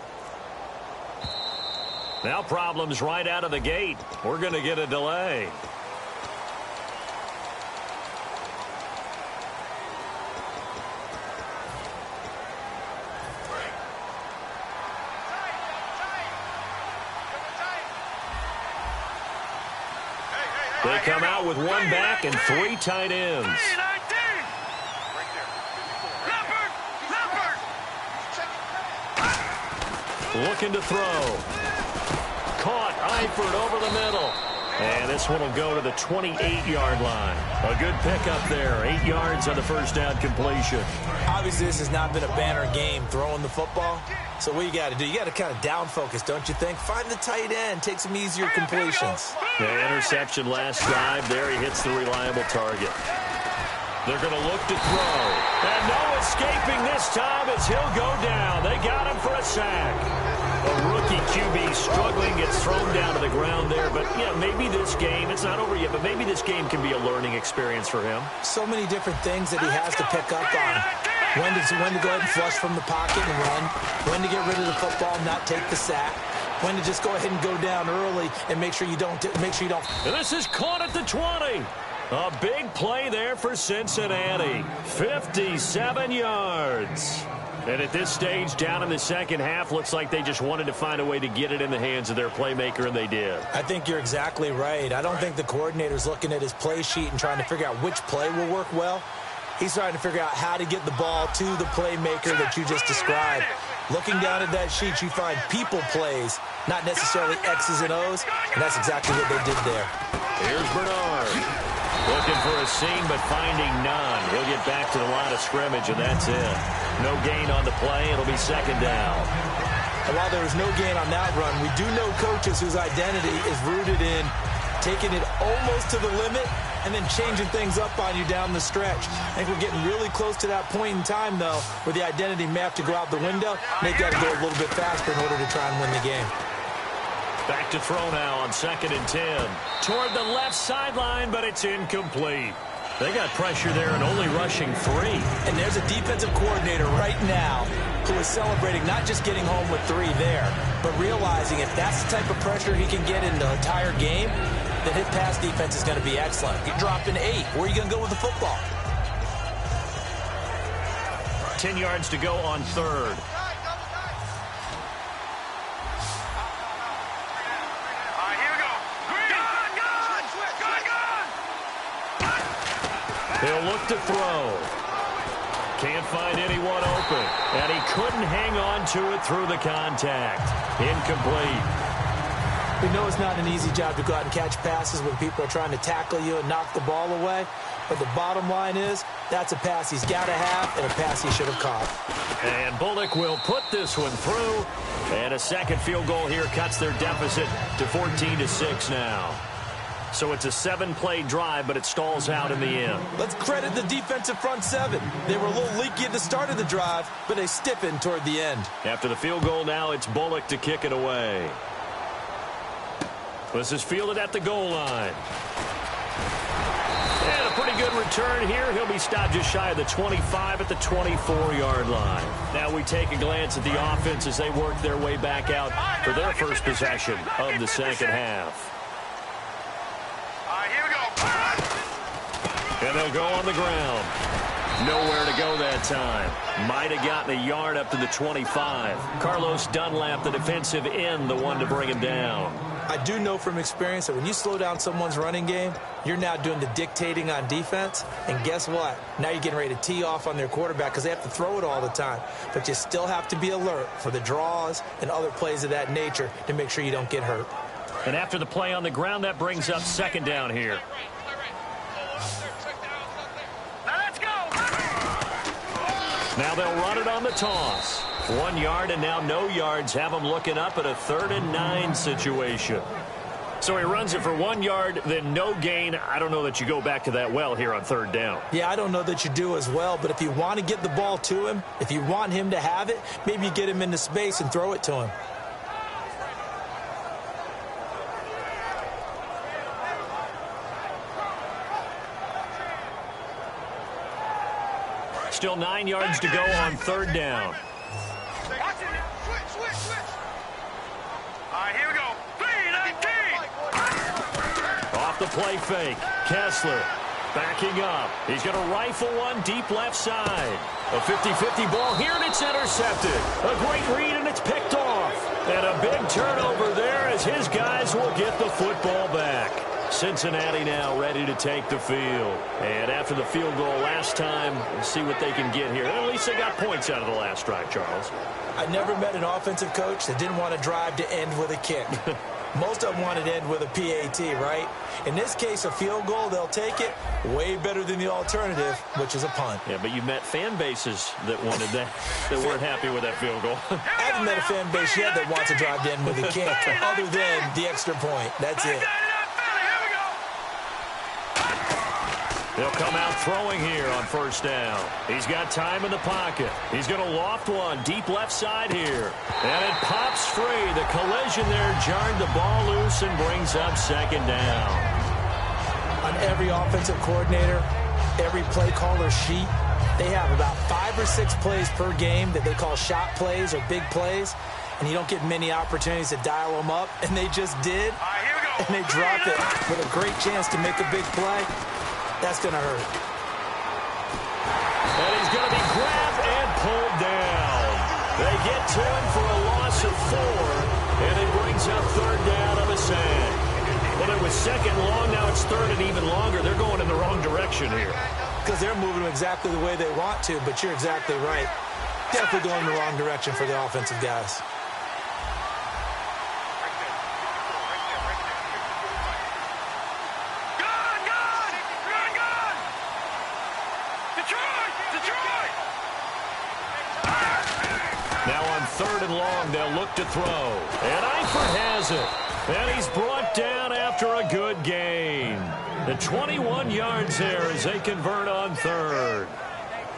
Now problems right out of the gate. We're going to get a delay. They come out with one back and 3 tight ends. Looking to throw. Caught. Eifert over the middle. And this one will go to the 28-yard line. A good pickup there. 8 yards on the first down completion. Obviously, this has not been a banner game throwing the football. So what you got to do, you got to kind of down focus, don't you think? Find the tight end. Take some easier completions. The interception last drive. There he hits the reliable target. They're going to look to throw. And no escaping this time as he'll go down. They got him for a sack. A rookie QB struggling, gets thrown down to the ground there. But, yeah, maybe this game, it's not over yet, but maybe this game can be a learning experience for him. So many different things that he has to pick up on. When to go ahead and flush from the pocket and run. When to get rid of the football and not take the sack. When to just go ahead and go down early and make sure you don't. And this is caught at the 20. A big play there for Cincinnati. 57 yards. And at this stage, down in the second half, looks like they just wanted to find a way to get it in the hands of their playmaker, and they did. I think you're exactly right. I don't think the coordinator's looking at his play sheet and trying to figure out which play will work well. He's trying to figure out how to get the ball to the playmaker that you just described. Looking down at that sheet, you find people plays, not necessarily X's and O's, and that's exactly what they did there. Here's Bernard. Looking for a seam, but finding none. He'll get back to the line of scrimmage, and that's it. No gain on the play. It'll be second down. And while there was no gain on that run, we do know coaches whose identity is rooted in taking it almost to the limit and then changing things up on you down the stretch. I think we're getting really close to that point in time, though, where the identity may have to go out the window, and they've got to go a little bit faster in order to try and win the game. Back to throw now on 2nd and 10. Toward the left sideline, but it's incomplete. They got pressure there and only rushing 3. And there's a defensive coordinator right now who is celebrating not just getting home with 3 there, but realizing if that's the type of pressure he can get in the entire game, then his pass defense is going to be excellent. You're dropping 8. Where are you going to go with the football? 10 yards to go on 3rd. He'll look to throw. Can't find anyone open. And he couldn't hang on to it through the contact. Incomplete. We know it's not an easy job to go out and catch passes when people are trying to tackle you and knock the ball away. But the bottom line is, that's a pass he's got to have and a pass he should have caught. And Bullock will put this one through. And a second field goal here cuts their deficit to 14-6 now. So it's a 7-play drive, but it stalls out in the end. Let's credit the defensive front 7. They were a little leaky at the start of the drive, but they stiffened toward the end. After the field goal now, it's Bullock to kick it away. This is fielded at the goal line. And a pretty good return here. He'll be stopped just shy of the 25 at the 24-yard line. Now we take a glance at the offense as they work their way back out for their first possession of the second half. And they'll go on the ground. Nowhere to go that time. Might have gotten a yard up to the 25. Carlos Dunlap, the defensive end, the one to bring him down. I do know from experience that when you slow down someone's running game, you're now doing the dictating on defense. And guess what? Now you're getting ready to tee off on their quarterback because they have to throw it all the time. But you still have to be alert for the draws and other plays of that nature to make sure you don't get hurt. And after the play on the ground, that brings up second down here. Now they'll run it on the toss. 1 yard and now no yards. Have them looking up at a 3rd and 9 situation. So he runs it for 1 yard, then no gain. I don't know that you go back to that well here on 3rd down. Yeah, I don't know that you do as well. But if you want to get the ball to him, if you want him to have it, maybe you get him into space and throw it to him. Still 9 yards to go on third down. Watch it now. Switch. All right, here we go. 3-19. Off the play fake. Kessler backing up. He's going to rifle one deep left side. A 50-50 ball here, and it's intercepted. A great read, and it's picked off. And a big turnover there as his guys will get the football back. Cincinnati now ready to take the field. And after the field goal last time, we'll see what they can get here. At least they got points out of the last drive, Charles. I never met an offensive coach that didn't want to drive to end with a kick. Most of them wanted to end with a PAT, right? In this case, a field goal, they'll take it. Way better than the alternative, which is a punt. Yeah, but you met fan bases that wanted that weren't happy with that field goal. I haven't met a fan base yet that wants to drive to end with a kick, other than the extra point. That's it. They'll come out throwing here on first down. He's got time in the pocket. He's going to loft one deep left side here. And it pops free. The collision there jarred the ball loose and brings up second down. On every offensive coordinator, every play caller sheet, they have about 5 or 6 plays per game that they call shot plays or big plays. And you don't get many opportunities to dial them up. And they just did. And they drop it with a great chance to make a big play. That's going to hurt. And he's going to be grabbed and pulled down. They get to him for a loss of 4, and it brings up third down of a sack. Well, it was second long, now it's third and even longer. They're going in the wrong direction here. Because they're moving exactly the way they want to, but you're exactly right. Definitely going in the wrong direction for the offensive guys. Third and long, they'll look to throw. And Eifert has it. And he's brought down after a good gain. The 21 yards there as they convert on third.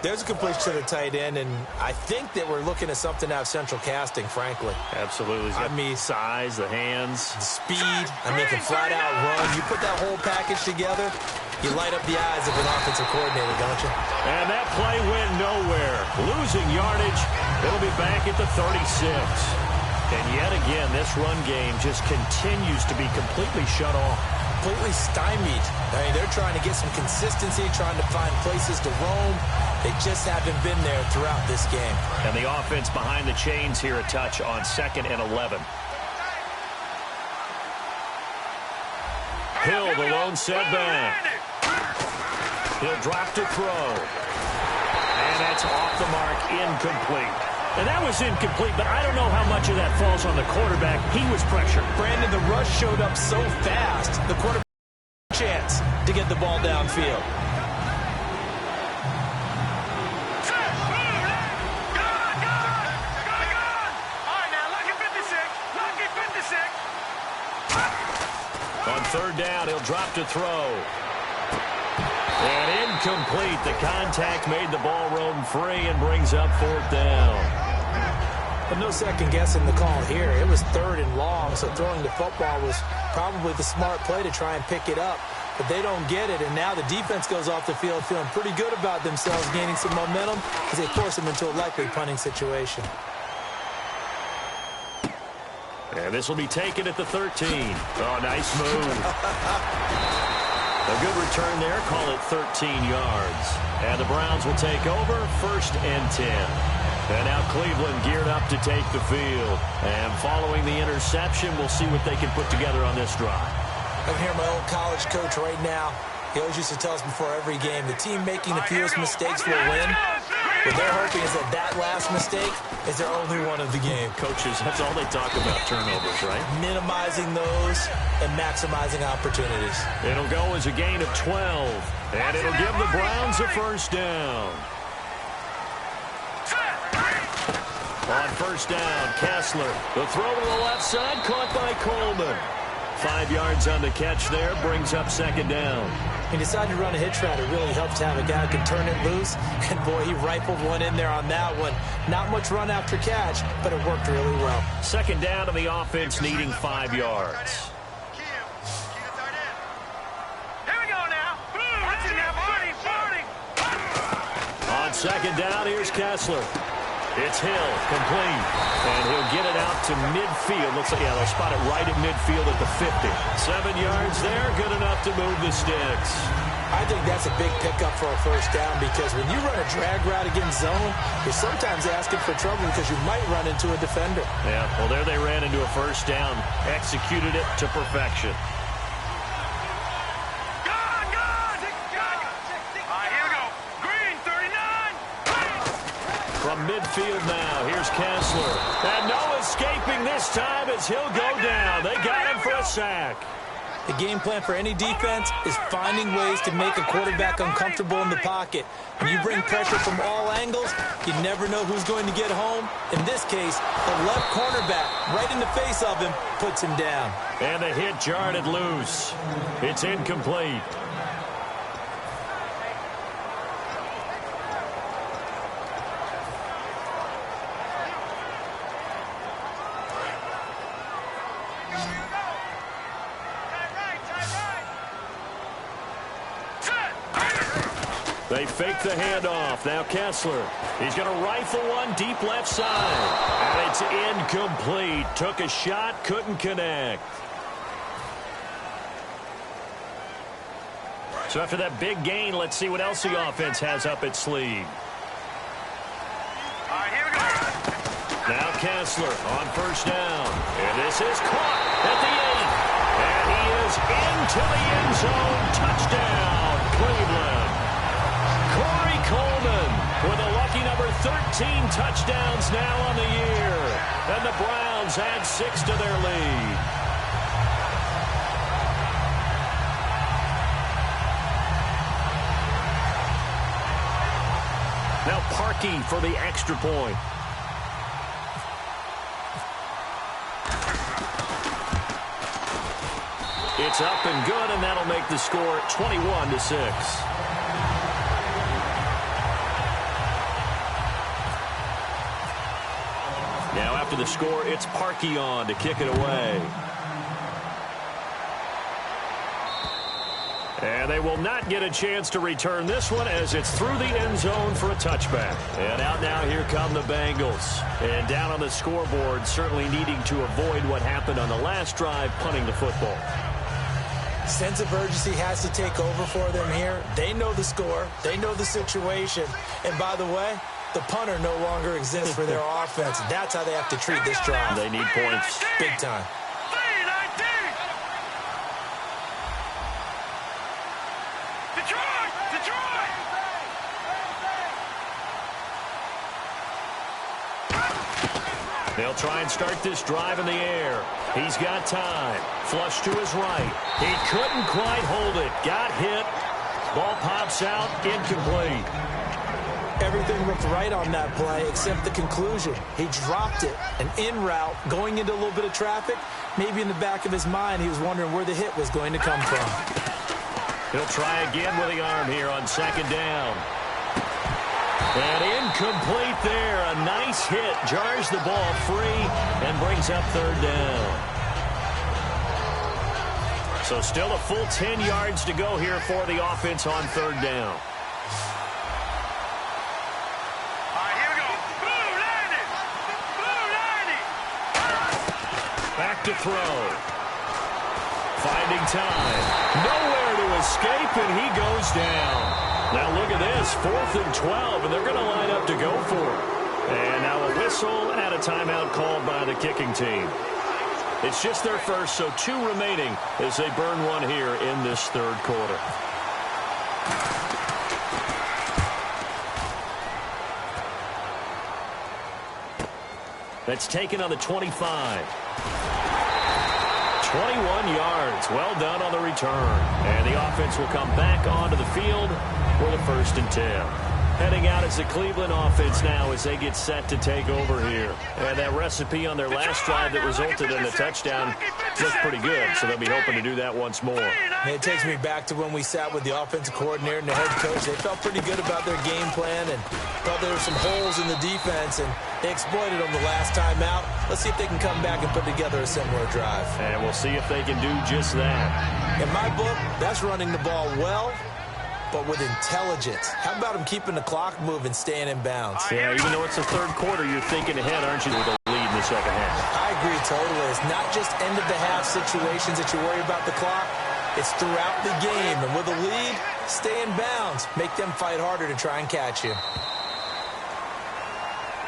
There's a completion to the tight end, and I think that we're looking at something out of central casting, frankly. Absolutely. I mean, size, the hands. The speed. I mean, can flat out run. You put that whole package together, you light up the eyes of an offensive coordinator, don't you? And that play went nowhere. Losing yardage. It'll be back at the 36. And yet again, this run game just continues to be completely shut off. Completely stymied. I mean, they're trying to get some consistency, trying to find places to roam. They just haven't been there throughout this game. And the offense behind the chains here a touch on 2nd and 11. Hill, the lone setback. He'll drop to throw. And that's off the mark, incomplete. And that was incomplete, but I don't know how much of that falls on the quarterback. He was pressured. Brandon, the rush showed up so fast, the quarterback had a chance to get the ball downfield. On third down, he'll drop to throw. And incomplete. The contact made the ball roam free and brings up fourth down. But no second guessing the call here. It was third and long, so throwing the football was probably the smart play to try and pick it up. But they don't get it, and now the defense goes off the field feeling pretty good about themselves, gaining some momentum as they force them into a likely punting situation. And this will be taken at the 13. Oh, nice move. A good return there. Call it 13 yards. And the Browns will take over 1st and 10. And now Cleveland geared up to take the field. And following the interception, we'll see what they can put together on this drive. I can hear my old college coach right now. He always used to tell us before every game, the team making the fewest mistakes will win. What they're hoping is that last mistake is their only one of the game. Coaches, that's all they talk about, turnovers, right? Minimizing those and maximizing opportunities. It'll go as a gain of 12. And it'll give the Browns a first down. On first down, Kessler. The throw to the left side, caught by Coleman. 5 yards on the catch there, brings up second down. He decided to run a hitch route. It really helped to have a guy who can turn it loose. And, boy, he rifled one in there on that one. Not much run after catch, but it worked really well. Second down, and the offense needing 5 yards. second down, here's Kessler. It's Hill, complete. And he'll get it out to midfield. Looks like, they'll spot it right at midfield at the 50. 7 yards there, good enough to move the sticks. I think that's a big pickup for a first down because when you run a drag route against zone, you're sometimes asking for trouble because you might run into a defender. Yeah, well, there they ran into a first down. Executed it to perfection. From midfield now, here's Kessler. And no escaping this time as he'll go down. They got him for a sack. The game plan for any defense is finding ways to make a quarterback uncomfortable in the pocket. When you bring pressure from all angles, you never know who's going to get home. In this case, the left cornerback, right in the face of him, puts him down. And the hit jarred it loose. It's incomplete. They fake the handoff. Now Kessler. He's going to rifle one deep left side. And it's incomplete. Took a shot, couldn't connect. So after that big gain, let's see what else the offense has up its sleeve. All right, here we go. Now Kessler on first down. And this is caught at the 8. And he is into the end zone. Touchdown, Cleveland. Corey Coleman with a lucky number 13 touchdowns now on the year. And the Browns add 6 to their lead. Now Parkey for the extra point. It's up and good, and that'll make the score 21-6. Now after the score, it's Parkey on to kick it away. And they will not get a chance to return this one as it's through the end zone for a touchback. And out now, here come the Bengals. And down on the scoreboard, certainly needing to avoid what happened on the last drive, punting the football. Sense of urgency has to take over for them here. They know the score. They know the situation. And by the way, the punter no longer exists for their offense. That's how they have to treat this drive. They need points. Big time. They'll try and start this drive in the air. He's got time. Flush to his right. He couldn't quite hold it. Got hit. Ball pops out. Incomplete. Everything looked right on that play except the conclusion. He dropped it. An in route going into a little bit of traffic. Maybe in the back of his mind he was wondering where the hit was going to come from. He'll try again with the arm here on second down. And incomplete there. A nice hit. Jars the ball free and brings up third down. So still a full 10 yards to go here for the offense on third down. All right, here we go. Blue 90. Back to throw. Finding time. Nowhere to escape, and he goes down. Now look at this, 4th and 12, and they're going to line up to go for it. And now a whistle and a timeout called by the kicking team. It's just their first, so 2 remaining as they burn one here in this third quarter. That's taken on the 25. 21 yards. Well done on the return. And the offense will come back onto the field for the 1st and 10. Heading out as the Cleveland offense now as they get set to take over here. And that recipe on their last drive that resulted in a touchdown looked pretty good, so they'll be hoping to do that once more. And it takes me back to when we sat with the offensive coordinator and the head coach. They felt pretty good about their game plan and thought there were some holes in the defense, and they exploited them the last time out. Let's see if they can come back and put together a similar drive. And we'll see if they can do just that. In my book, that's running the ball well, but with intelligence. How about him keeping the clock moving, staying in bounds? Yeah, even though it's the third quarter, you're thinking ahead, aren't you, with a lead in the second half? I agree totally. It's not just end-of-the-half situations that you worry about the clock. It's throughout the game. And with a lead, stay in bounds. Make them fight harder to try and catch you.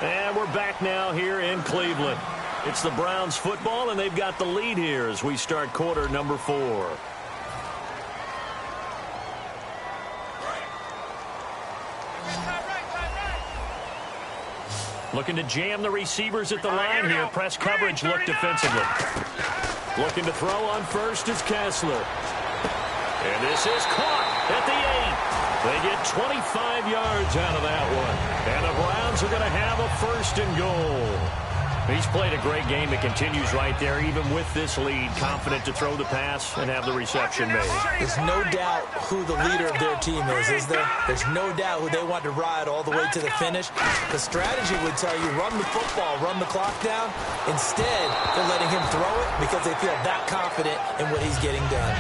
And we're back now here in Cleveland. It's the Browns football, and they've got the lead here as we start quarter number 4. Looking to jam the receivers at the line here. Press coverage look defensively. Looking to throw on first is Kessler. And this is caught at the 8. They get 25 yards out of that one. And the Browns are going to have a first and goal. He's played a great game. It continues right there, even with this lead, confident to throw the pass and have the reception made. There's no doubt who the leader of their team is there? There's no doubt who they want to ride all the way to the finish. The strategy would tell you, run the football, run the clock down. Instead, they're letting him throw it because they feel that confident in what he's getting done.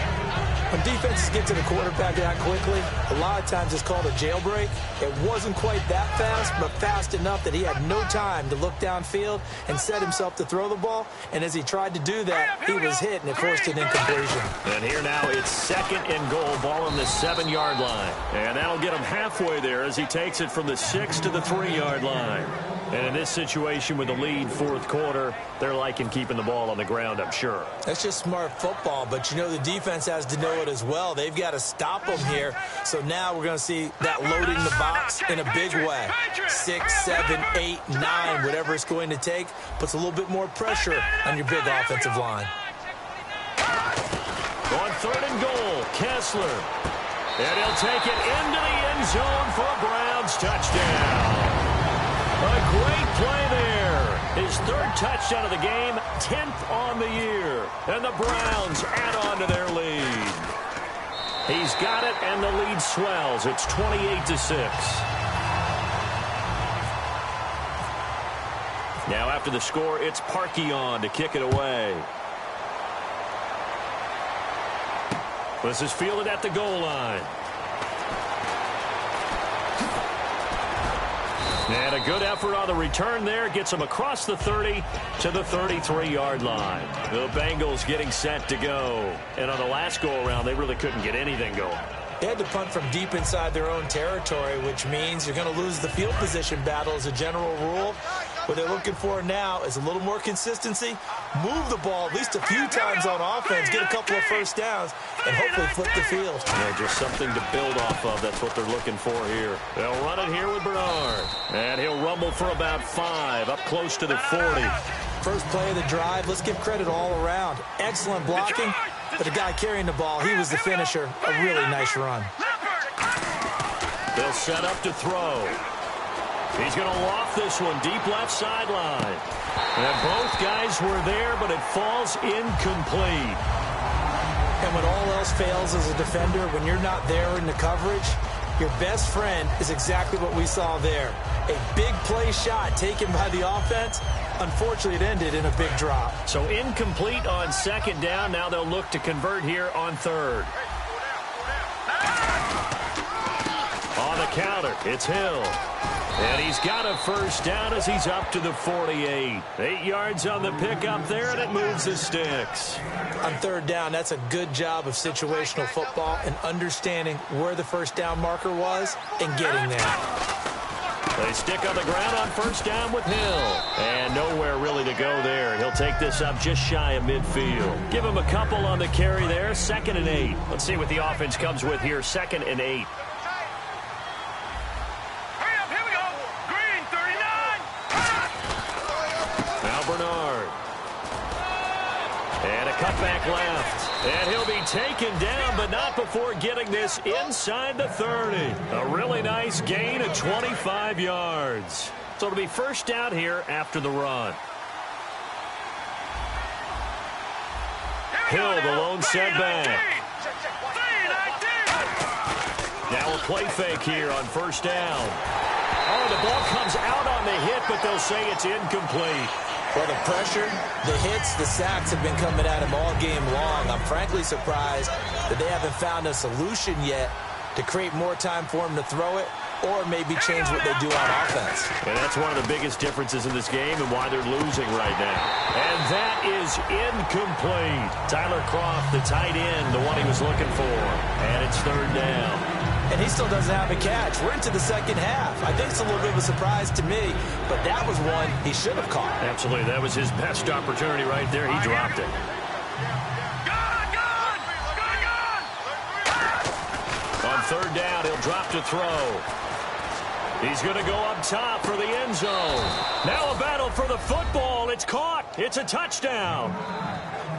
When defenses get to the quarterback that quickly, a lot of times it's called a jailbreak. It wasn't quite that fast, but fast enough that he had no time to look downfield and set himself to throw the ball. And as he tried to do that, he was hit, and it forced an incompletion. And here now it's second and goal, ball on the 7-yard line. And that'll get him halfway there as he takes it from the 6 to the 3-yard line. And in this situation with the lead fourth quarter, they're liking keeping the ball on the ground, I'm sure. That's just smart football, but you know the defense has to know it as well. They've got to stop them here. So now we're going to see that loading the box in a big way. 6, 7, 8, 9, whatever it's going to take, puts a little bit more pressure on your big offensive line. On third and goal, Kessler. And he'll take it into the end zone for a Browns touchdown. A great play there. His third touchdown of the game, 10th on the year. And the Browns add on to their lead. He's got it, and the lead swells. It's 28-6. Now after the score, it's Parkey on to kick it away. This is fielded at the goal line. And a good effort on the return there. Gets him across the 30 to the 33-yard line. The Bengals getting set to go. And on the last go-around, they really couldn't get anything going. They had to punt from deep inside their own territory, which means you're going to lose the field position battle as a general rule. What they're looking for now is a little more consistency, move the ball at least a few times on offense, get a couple of first downs, and hopefully flip the field. Yeah, just something to build off of. That's what they're looking for here. They'll run it here with Bernard. And he'll rumble for about 5, up close to the 40. First play of the drive, let's give credit all around. Excellent blocking, but the guy carrying the ball, he was the finisher. A really nice run. They'll set up to throw. He's going to loft this one deep left sideline. And both guys were there, but it falls incomplete. And when all else fails as a defender, when you're not there in the coverage, your best friend is exactly what we saw there. A big play shot taken by the offense. Unfortunately, it ended in a big drop. So incomplete on second down. Now they'll look to convert here on third. On the counter, it's Hill. And he's got a first down as he's up to the 48. 8 yards on the pickup there, and it moves the sticks. On third down, that's a good job of situational football and understanding where the first down marker was and getting there. They stick on the ground on first down with Hill. And nowhere really to go there. He'll take this up just shy of midfield. Give him a couple on the carry there, 2nd and 8. Let's see what the offense comes with here, 2nd and 8. Bernard. And a cutback left. And he'll be taken down, but not before getting this inside the 30. A really nice gain of 25 yards. So it'll be first down here after the run. Hill, the lone setback. Now a play fake here on first down. Oh, the ball comes out on the hit, but they'll say it's incomplete. Well, the pressure, the hits, the sacks have been coming at him all game long. I'm frankly surprised that they haven't found a solution yet to create more time for him to throw it, or maybe change what they do on offense. And that's one of the biggest differences in this game and why they're losing right now. And that is incomplete. Tyler Kroft, the tight end, the one he was looking for. And it's third down. And he still doesn't have a catch. We're into the second half. I think it's a little bit of a surprise to me, but that was one he should have caught. Absolutely. That was his best opportunity right there. He dropped it. On third down, he'll drop to throw. He's going to go up top for the end zone. Now a battle for the football. It's caught. It's a touchdown.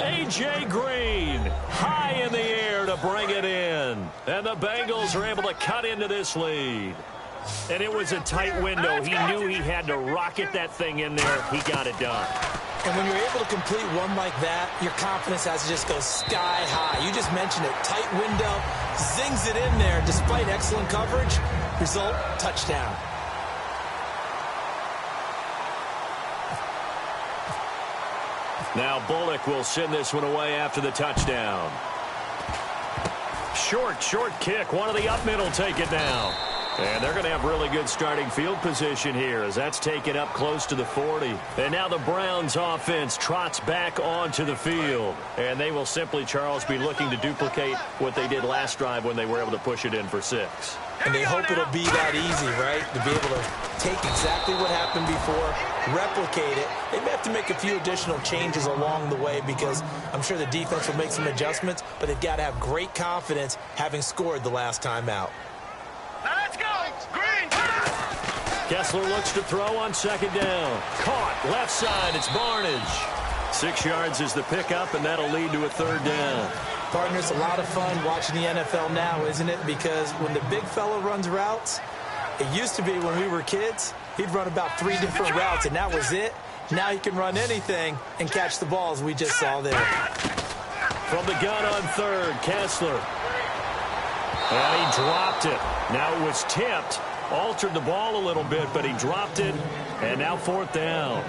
A.J. Green high in the air to bring it in. And the Bengals are able to cut into this lead. And it was a tight window. He knew he had to rocket that thing in there. He got it done. And when you're able to complete one like that, your confidence has to just go sky high. You just mentioned it. Tight window, zings it in there despite excellent coverage. Result, touchdown. Now Bullock will send this one away after the touchdown. Short kick. One of the up middle take it now. And they're going to have really good starting field position here as that's taken up close to the 40. And now the Browns offense trots back onto the field. And they will simply, Charles, be looking to duplicate what they did last drive when they were able to push it in for 6. And they hope it'll be that easy, right? To be able to take exactly what happened before, replicate it. They may have to make a few additional changes along the way because I'm sure the defense will make some adjustments, but they've got to have great confidence having scored the last time out. Now let's go! Green! Kessler looks to throw on second down. Caught left side. It's Barnage. 6 yards is the pickup, and that'll lead to a third down. Partner, it's a lot of fun watching the NFL now, isn't it? Because when the big fella runs routes, it used to be when we were kids, he'd run about 3 different routes, and that was it. Now he can run anything and catch the balls we just saw there. From the gun on third, Kessler. And he dropped it. Now it was tipped, altered the ball a little bit, but he dropped it, and now fourth down.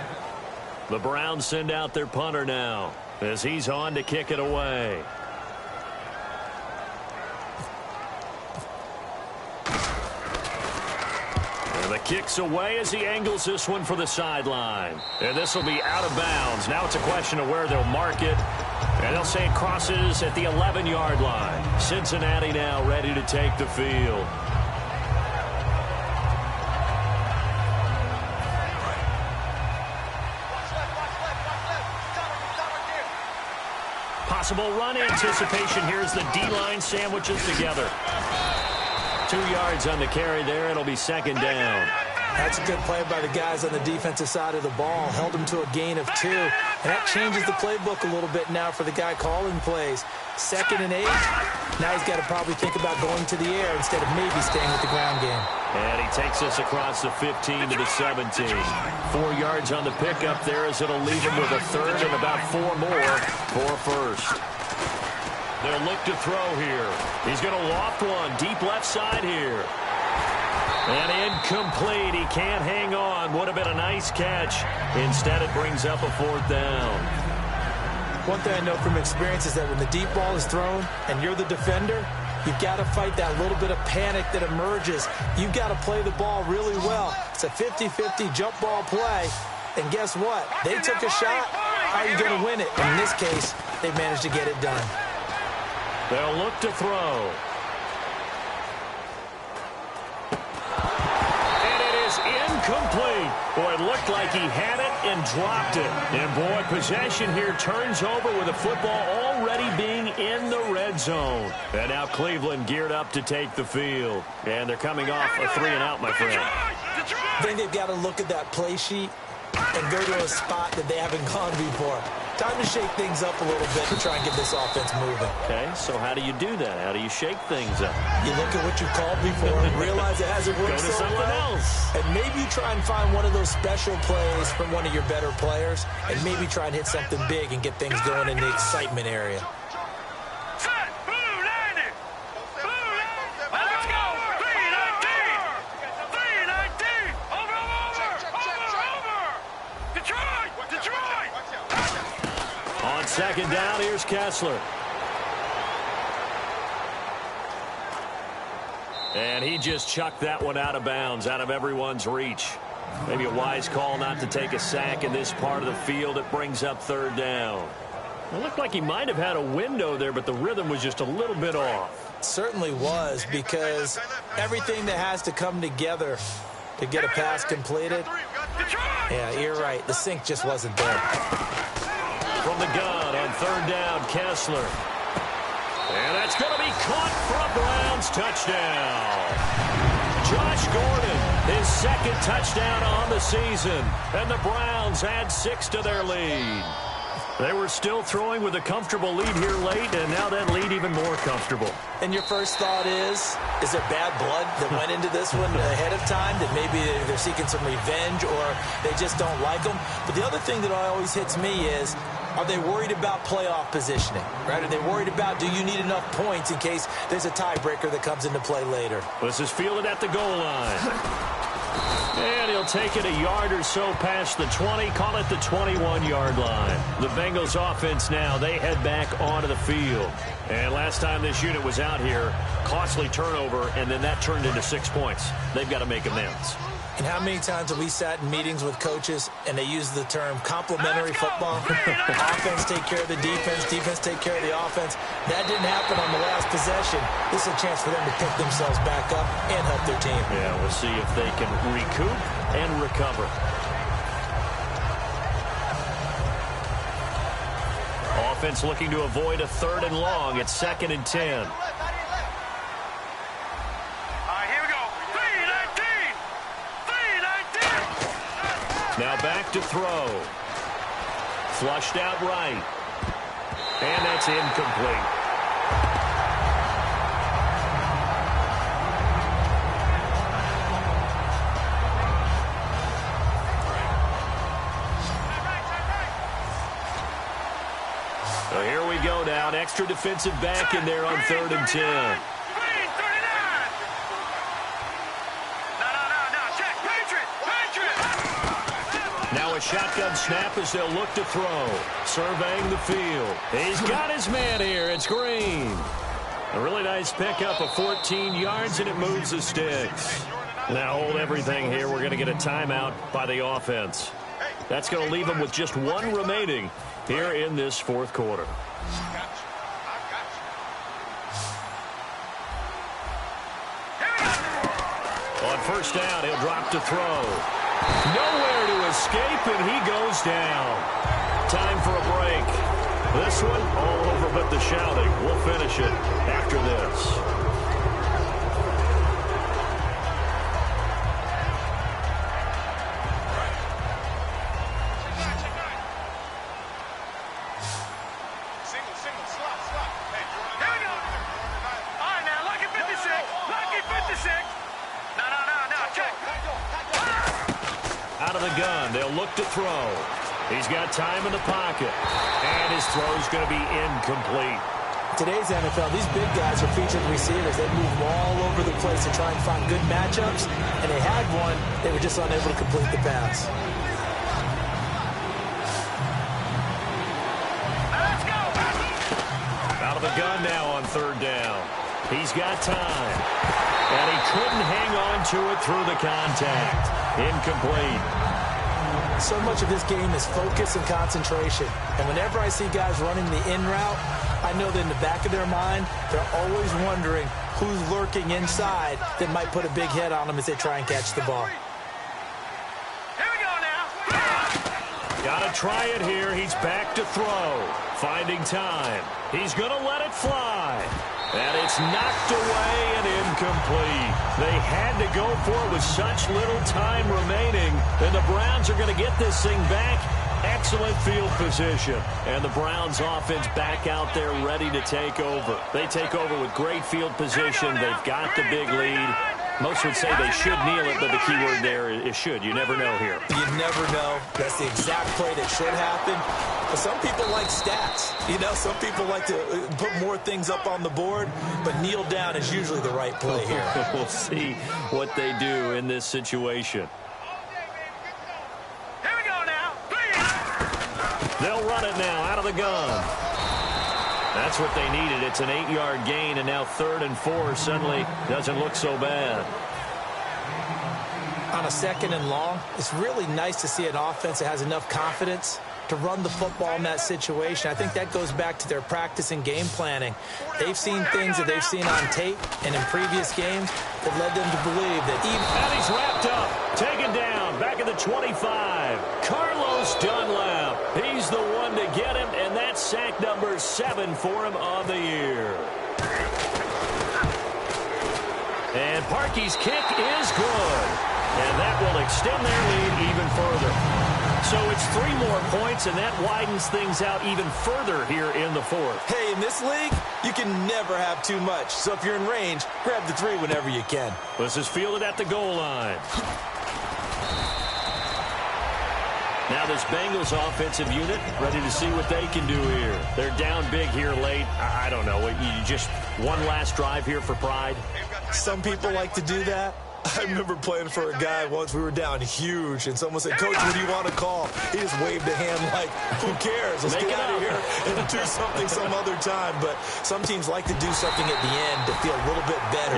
The Browns send out their punter now as he's on to kick it away. And the kick's away as he angles this one for the sideline. And this will be out of bounds. Now it's a question of where they'll mark it. And they'll say it crosses at the 11-yard line. Cincinnati now ready to take the field. Possible run anticipation. Here's the D-line sandwiches together. 2 yards on the carry there. It'll be second down. That's a good play by the guys on the defensive side of the ball. Held him to a gain of 2. And that changes the playbook a little bit now for the guy calling plays. 2nd and 8. Now he's got to probably think about going to the air instead of maybe staying with the ground game. And he takes us across the 15 to the 17. 4 yards on the pickup there as it'll leave him with a third and about 4 more for first. They'll look to throw here. He's going to loft one deep left side here. And incomplete. He can't hang on. Would have been a nice catch. Instead, it brings up a fourth down. One thing I know from experience is that when the deep ball is thrown and you're the defender, you've got to fight that little bit of panic that emerges. You've got to play the ball really well. It's a 50-50 jump ball play. And guess what? They took a shot. How are you going to win it? In this case, they managed to get it done. They'll look to throw. And it is incomplete. Boy, it looked like he had it and dropped it. And boy, possession here turns over with the football already being in the red zone. And now Cleveland geared up to take the field. And they're coming off a 3-and-out, my friend. I think they've got to look at that play sheet and go to a spot that they haven't gone before. Time to shake things up a little bit to try and get this offense moving. Okay, so how do you do that? How do you shake things up? You look at what you called before and realize it hasn't worked Go to so something well. else. And maybe you try and find one of those special plays from one of your better players and maybe try and hit something big and get things going in the excitement area. Second down, here's Kessler. And he just chucked that one out of bounds, out of everyone's reach. Maybe a wise call not to take a sack in this part of the field. It brings up third down. It looked like he might have had a window there, but the rhythm was just a little bit off. It certainly was, because everything that has to come together to get a pass completed. Yeah, you're right. The sync just wasn't there. From the gun on third down, Kessler. And that's going to be caught for a Browns touchdown. Josh Gordon, his second touchdown on the season. And the Browns add 6 to their lead. They were still throwing with a comfortable lead here late, and now that lead even more comfortable. And your first thought is there bad blood that went into this one ahead of time, that maybe they're seeking some revenge or they just don't like them? But the other thing that always hits me is, are they worried about playoff positioning? Right? Are they worried about, do you need enough points in case there's a tiebreaker that comes into play later? This is fielded at the goal line. And he'll take it a yard or so past the 20, call it the 21-yard line. The Bengals offense now, they head back onto the field. And last time this unit was out here, costly turnover, and then that turned into 6 points. They've got to make amends. And how many times have we sat in meetings with coaches and they use the term complementary football? Offense take care of the defense, defense take care of the offense. That didn't happen on the last possession. This is a chance for them to pick themselves back up and help their team. Yeah, we'll see if they can recoup and recover. Offense looking to avoid a 3rd and long. It's 2nd and 10. Now back to throw. Flushed out right. And that's incomplete. So here we go now. An extra defensive back in there on 3rd and 10. Now a shotgun snap as they'll look to throw. Surveying the field. He's got his man here. It's Green. A really nice pickup of 14 yards, and it moves the sticks. Now hold everything here. We're going to get a timeout by the offense. That's going to leave them with just 1 remaining here in this 4th quarter. On first down, he'll drop to throw. Nowhere to escape, and he goes down. Time for a break. This one, all over but the shouting. We'll finish it after this. Out of the gun, they'll look to throw. He's got time in the pocket, and his throw's going to be incomplete. Today's NFL, these big guys are featured receivers. They move all over the place to try and find good matchups, and they had one. They were just unable to complete the pass. Out of the gun now on 3rd down. He's got time, and he couldn't hang on to it through the contact. Incomplete. So much of this game is focus and concentration. And whenever I see guys running the in route, I know that in the back of their mind, they're always wondering who's lurking inside that might put a big hit on them as they try and catch the ball. Here we go now. Gotta try it here. He's back to throw. Finding time. He's gonna let it fly. And it's knocked away and incomplete. They had to go for it with such little time remaining. And the Browns are going to get this thing back. Excellent field position. And the Browns offense back out there ready to take over. They take over with great field position. They've got the big lead. Most would say they should kneel it, but the key word there is should. You never know here. You never know. That's the exact play that should happen. But some people like stats. You know, some people like to put more things up on the board, but kneel down is usually the right play here. We'll see what they do in this situation. Here we go now. They'll run it now out of the gun. That's what they needed. It's an 8-yard gain, and now 3rd and 4 suddenly doesn't look so bad. On a 2nd and long, it's really nice to see an offense that has enough confidence to run the football in that situation. I think that goes back to their practice and game planning. They've seen things that they've seen on tape and in previous games that led them to believe that even... And he's wrapped up, taken down, back at the 25. Carlos Dunlap, he's the one to get him, and that's sack number 7 for him on the year. And Parkey's kick is good. And that will extend their lead even further. So it's 3 more points, and that widens things out even further here in the 4th. Hey, in this league, you can never have too much. So if you're in range, grab the 3 whenever you can. This is fielded at the goal line. Now this Bengals offensive unit ready to see what they can do here. They're down big here late. I don't know. You just one last drive here for pride? Some people like to do that. I remember playing for a guy once. We were down huge, and someone said, "Coach, what do you want to call?" He just waved a hand like, "Who cares? Let's get out of here and do something some other time." But some teams like to do something at the end to feel a little bit better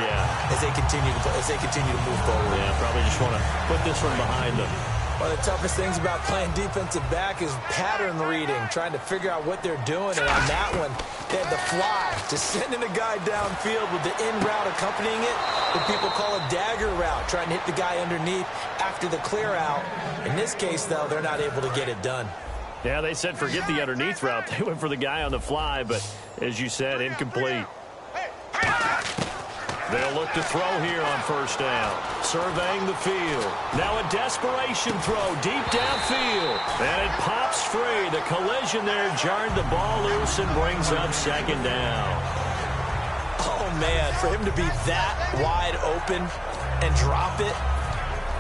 as they continue to move forward. Yeah, probably just want to put this one behind them. One of the toughest things about playing defensive back is pattern reading, trying to figure out what they're doing. And on that one, they had the fly, just sending a guy downfield with the in route accompanying it, what people call a dagger route, trying to hit the guy underneath after the clear out. In this case, though, they're not able to get it done. Yeah, they said forget the underneath route. They went for the guy on the fly, but as you said, incomplete. They'll look to throw here on 1st down. Surveying the field. Now a desperation throw deep downfield. And it pops free. The collision there jarred the ball loose and brings up 2nd down. Oh, man, for him to be that wide open and drop it.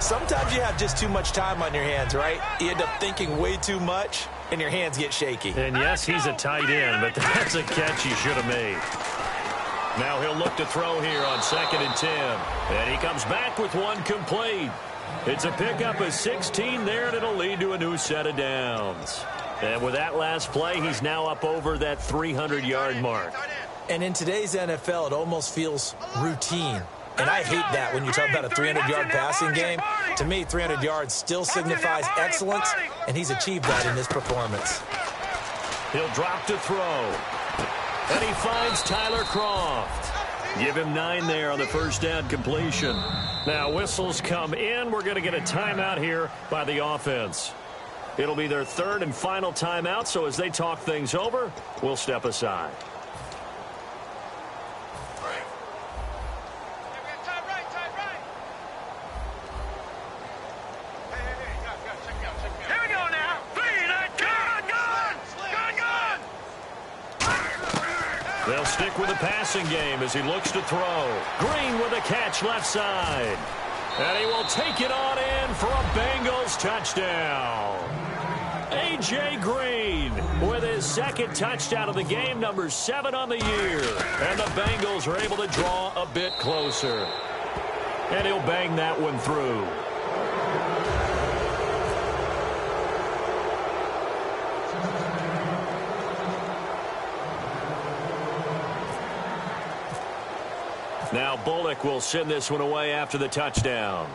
Sometimes you have just too much time on your hands, right? You end up thinking way too much, and your hands get shaky. And yes, he's a tight end, but that's a catch he should have made. Now he'll look to throw here on 2nd and 10. And he comes back with one complete. It's a pickup of 16 there, and it'll lead to a new set of downs. And with that last play, he's now up over that 300-yard mark. And in today's NFL, it almost feels routine. And I hate that when you talk about a 300-yard passing game. To me, 300 yards still signifies excellence, and he's achieved that in this performance. He'll drop to throw. And he finds Tyler Croft. Give him 9 there on the 1st down completion. Now whistles come in. We're going to get a timeout here by the offense. It'll be their 3rd and final timeout, so as they talk things over, we'll step aside. They'll stick with the passing game as he looks to throw. Green with a catch left side. And he will take it on in for a Bengals touchdown. A.J. Green with his 2nd touchdown of the game, number 7 on the year. And the Bengals are able to draw a bit closer. And he'll bang that one through. Now Bullock will send this one away after the touchdown.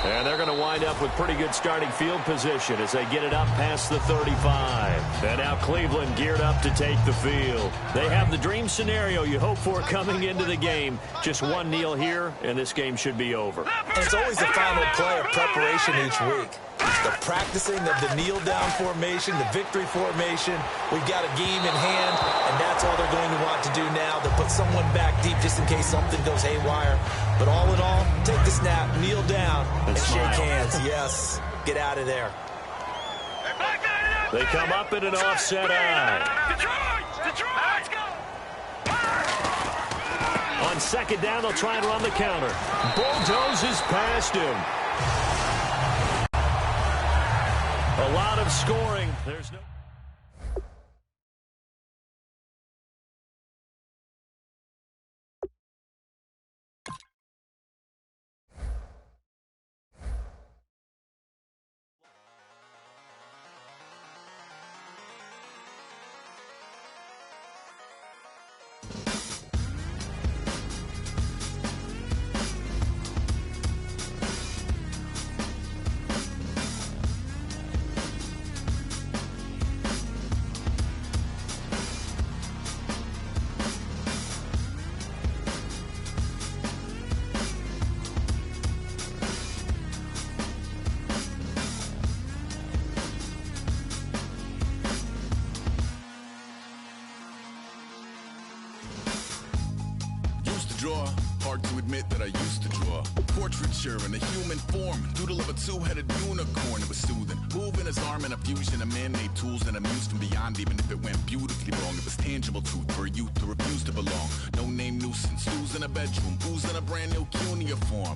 And they're going to wind up with pretty good starting field position as they get it up past the 35. And now Cleveland geared up to take the field. They have the dream scenario you hope for coming into the game. Just one kneel here, and this game should be over. And it's always the final play of preparation each week. The practicing of the kneel-down formation, the victory formation. We've got a game in hand, and that's all they're going to want to do now. To put someone back deep just in case something goes haywire. But all in all, take the snap, kneel down, and shake hands. Yes, get out of there. They come up in an offset eye. Detroit, let's go. On 2nd down, they'll try and run the counter. Bulldozes past him. A lot of scoring. There's no... Hard to admit that I used to draw portraiture in a human form, doodle of a two-headed unicorn. It was soothing, moving his arm in a fusion of man-made tools and amused from beyond. Even if it went beautifully wrong, it was tangible truth for a youth to refuse to belong. No name nuisance, who's in a bedroom, who's in a brand new cuneiform.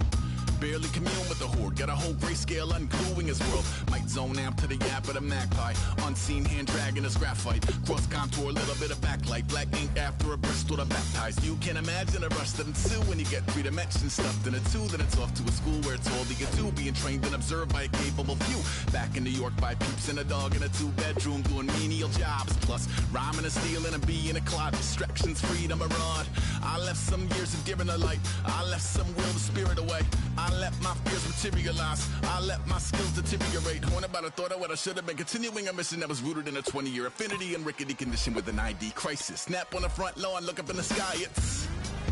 Barely commune with the horde, got a whole grayscale ungluing his world. Might zone amp to the yap of the magpie, unseen hand dragging his graphite. Cross contour, little bit of backlight, black ink after a Bristol to baptize. You can imagine a rush that ensue when you get three dimensions stuffed in a two. Then it's off to a school where it's all that you do, being trained and observed by a capable few. Back in New York by peeps and a dog in a two-bedroom doing menial jobs. Plus rhyming and stealing and being a clod, distractions, freedom, a rod. I left some years of giving a light, I left some will to spirit away. I let my fears materialize, I let my skills deteriorate. Horn about a thought of what I should have been, continuing a mission that was rooted in a 20-year affinity and rickety condition with an ID crisis. Snap on the front lawn, look up in the sky, it's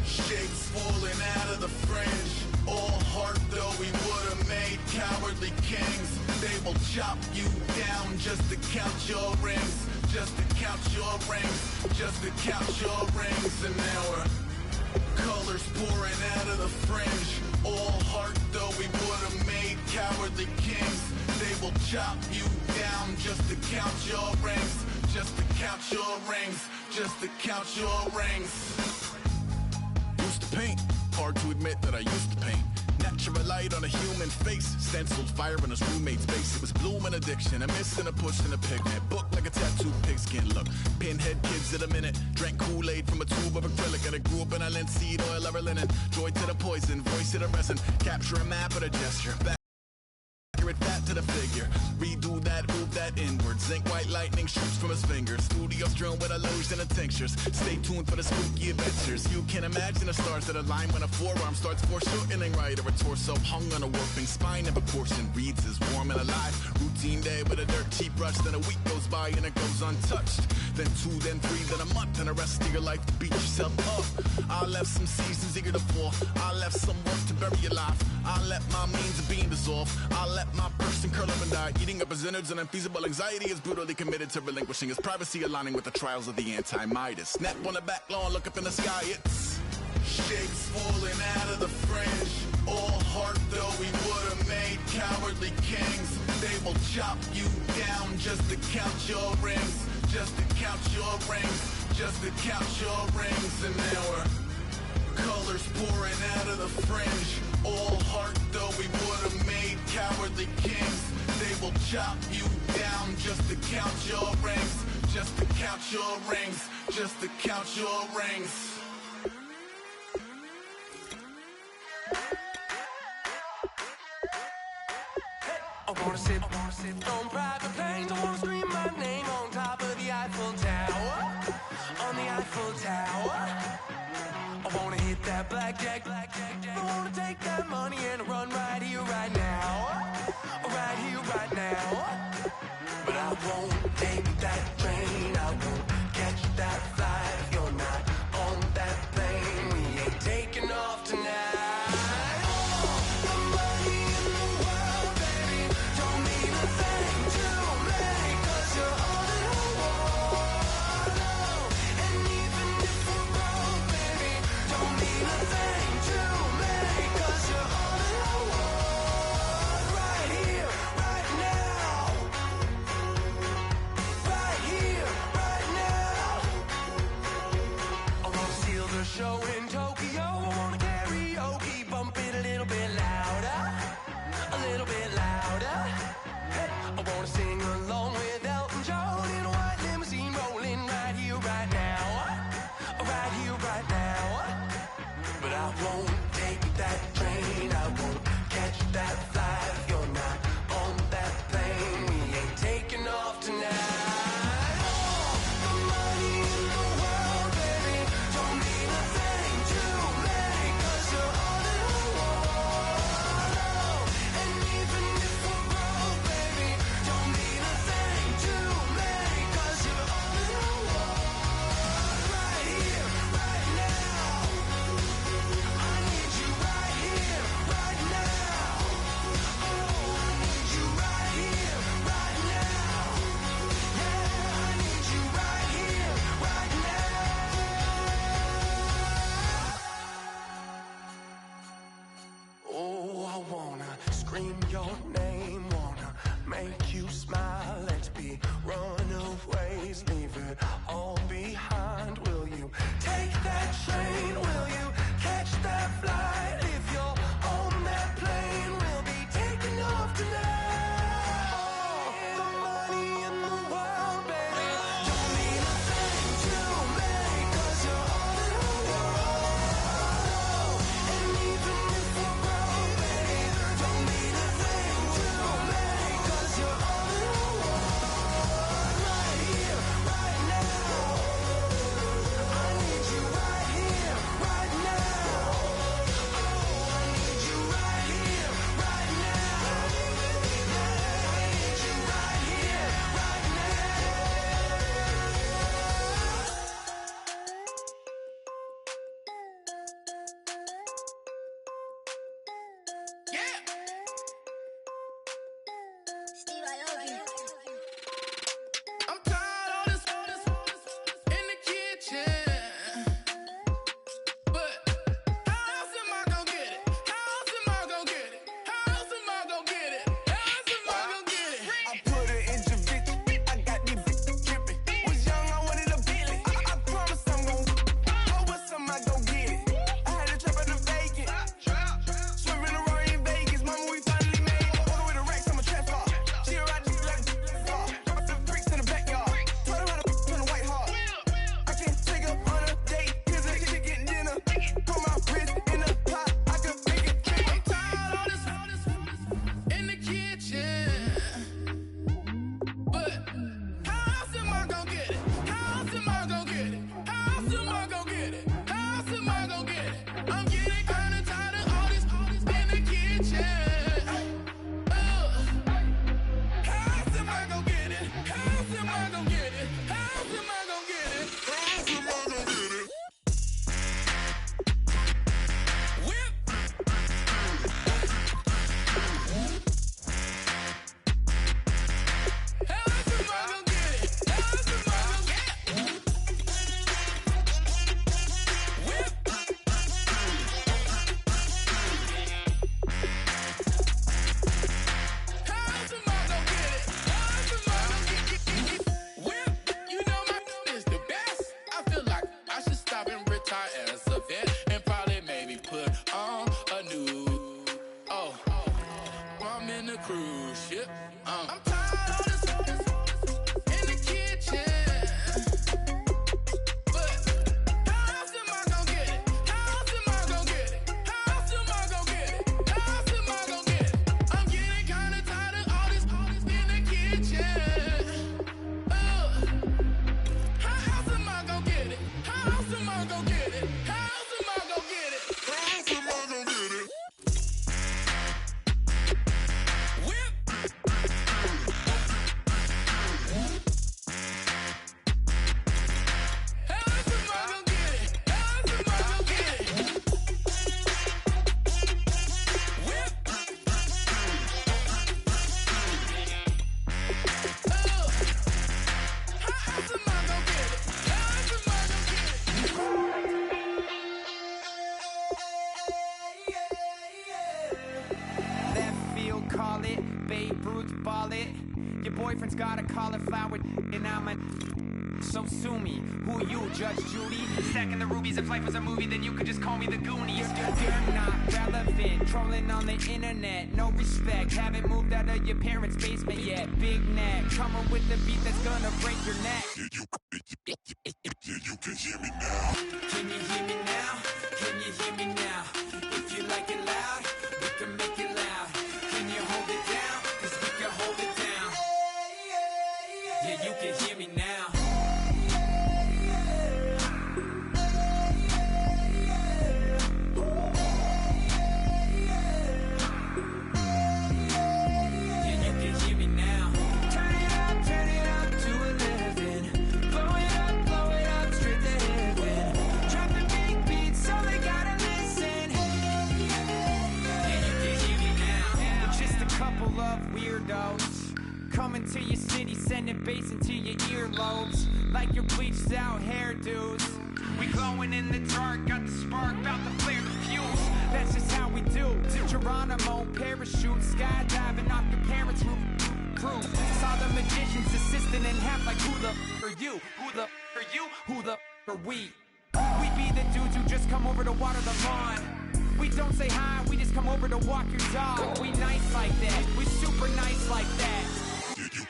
shapes falling out of the fringe. All heart though we would have made cowardly kings. They will chop you down just to count your rings, just to count your rings, just to count your rings. And now we're colors pouring out of the fringe. All heart though we would have made cowardly kings. They will chop you down just to count your rings, just to count your rings, just to count your rings. Used to paint, hard to admit that I used to paint. Natural light on a human face, stenciled fire in his roommate's face. It was blooming addiction, a miss and a push and a pigment. Book like a tattooed pigskin look. Pinhead kids in a minute, drank Kool-Aid from a tube of acrylic. And I grew up in a linseed oil ever linen. Joy to the poison, voice to the resin. Capture a map of a gesture. Accurate fat to the figure. Redo that, move that inward. Zinc white lightning shoots from his fingers. Studio strewn with illusion and tinctures. Stay tuned for the spooky adventures. You can imagine the stars that align when a forearm starts foreshortening right, or a torso hung on a warping spine. Every portion reads as warm and alive. Routine day with a dirt cheap brush. Then a week goes by and it goes untouched. Then 2, then 3, then a month, and the rest of your life to beat yourself up. I left some seasons eager to fall. I left some work to bury your life. I let my means of being dissolved. I let my person curl up and die, eating up his innards. And unfeasible anxiety is brutally committed to relinquishing his privacy, aligning with the trials of the anti-Midas. Snap on the back lawn, look up in the sky, it's shapes falling out of the fringe. All heart though we would have made cowardly kings. They will chop you down just to count your rings, just to count your rings, just to count your rings. And now we're colors pouring out of the fringe. All heart though we would have made cowardly kings. They will chop you down just to count your rings, just to count your rings, just to count your rings. I wanna sit on private planes. I wanna scream my name on top of the Eiffel Tower, on the Eiffel Tower. I wanna hit that blackjack. I wanna take that money and run right here, right now, right here, right now. But I won't take that train. I won't catch that flight if you're not on that plane. We ain't taking off tonight. it. Your boyfriend's got a cauliflower and I'm a... So sue me. Who are you, Judge Judy? Stacking the rubies. If life was a movie, then you could just call me the Goonies. You're not relevant. Trolling on the internet. No respect. Haven't moved out of your parents' basement yet. Big neck. Coming with the beat that's gonna break your neck. You can hear me now. Can you hear me now? Can you hear me now? If you like it loud, we can make it loud. Can you hold it down? 'Cause we can hold it down. Yeah, you can hear me now. Coming to your city, sending bass into your earlobes, like your bleached out hairdos. We glowing in the dark, got the spark, about to flare the fuse. That's just how we do. Geronimo, parachute, skydiving off your parents' roof. Crew, saw the magician's assistant in half, like who the are you? Who the are you? Who the are we? We be the dudes who just come over to water the lawn. We don't say hi, we just come over to walk your dog. We nice like that, we super nice like that. You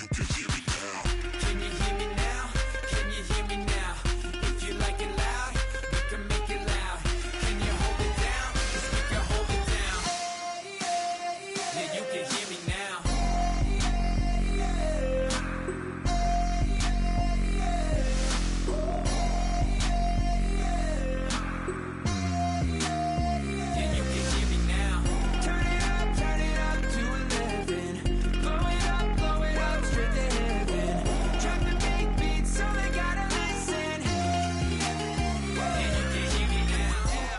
can hear me now. Can you hear me now? Can you hear me now? If you like it loud, we can make it loud. Can you hold it down? 'Cause we can hold it down. Yeah, you can hear me now. Yeah, you can hear me now. Turn it up to 11. Blow it up straight to heaven. Drop the big beat so they gotta listen. Yeah, you can hear me now. Yeah,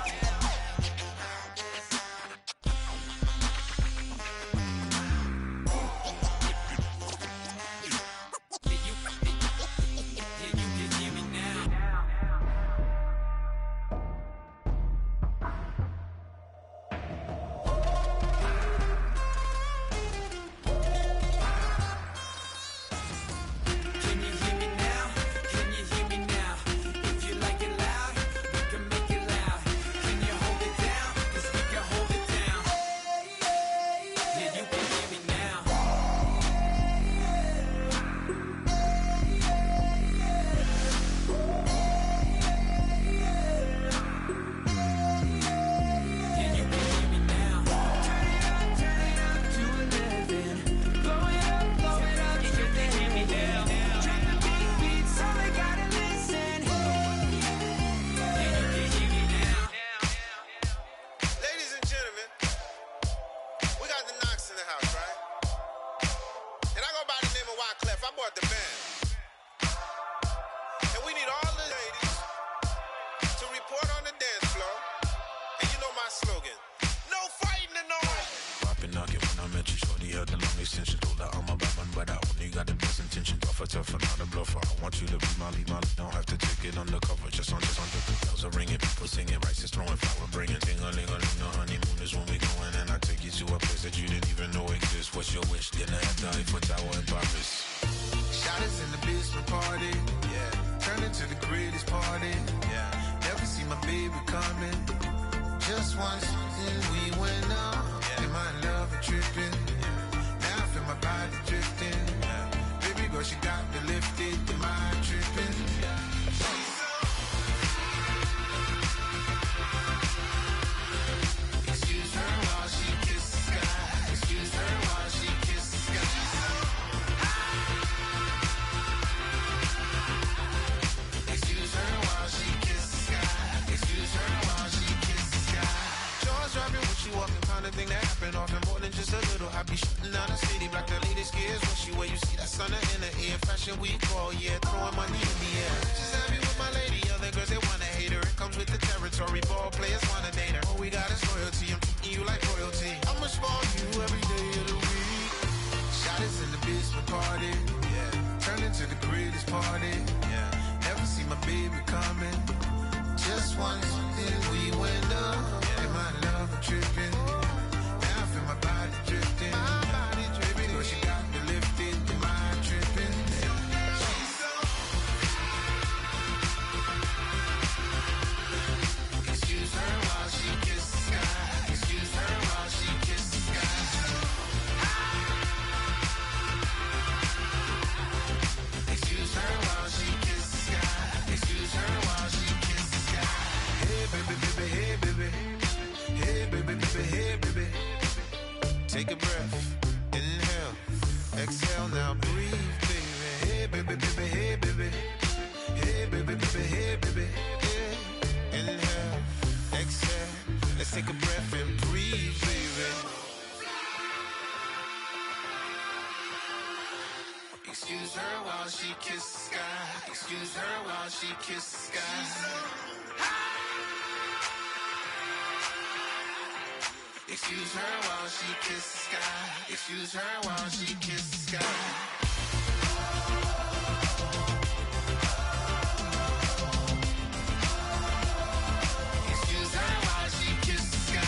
you can hear me now. Can you hear me now? Can you hear me now? If you like it loud, we can make it loud. Can you hold it down? 'Cause we can hold it down. Yeah, you can hear me now. Yeah, you can hear me now. Turn it up to 11. Blow it up straight to heaven. Drop the big beat so they gotta listen. Yeah, you can hear me now. Ladies and gentlemen, we got the Knox in the house, right? And I go by the name of Wyclef. I bought the band. And we need all the ladies to report on the dance floor. And you know my slogan, no fighting and no fighting. Poppin' knockin' when I met you, shorty had the long extension. Told her I'm a bad man, but I only got the best intention. Tougher, not a bluffer. I want you to be my lead, don't have to take it undercover. Just on the bells are ringing, people singing, rice is throwing, flower bringing. Ting-a-ling-a-ling, the honeymoon is when we going, and I take you to a place that you didn't even know exists. What's your wish? Dinner at the Eiffel Tower in Paris. Shot us in the basement party, yeah. Turn into the greatest party, yeah. Never see my baby coming. Just once, and we went up. Yeah. In my love and tripping, yeah. Now I feel my body drifting, yeah. Baby girl, she got me lifted, the mind tripping, yeah. Excuse her while she kiss the sky. Excuse her while she kiss the sky. Excuse her while she kiss the sky. Excuse her while she kiss the sky. Jaws dropping when she walking, kind of thing that happen often more than just a little. I be shutting down the city, black the latest gears when she wear. You see that sun in the air, fashion week all year, throwing money in the air. She's happy with my lady, other girls they wanna hate her. It comes with the territory, ball players wanna date her. All we got is loyalty, I'm treating you like royalty. I'ma spoil you every day of the week. Shot us in the basement party, yeah. Turn into the greatest party, yeah. Never see my baby coming. Just once, then we went up. Yeah. And my love tripping. Now I feel my body drifting. My body while she kisses the sky. Excuse her while she kisses the sky. Excuse her while she kisses the sky. Excuse her while she kisses the sky. Excuse her while she kisses the sky.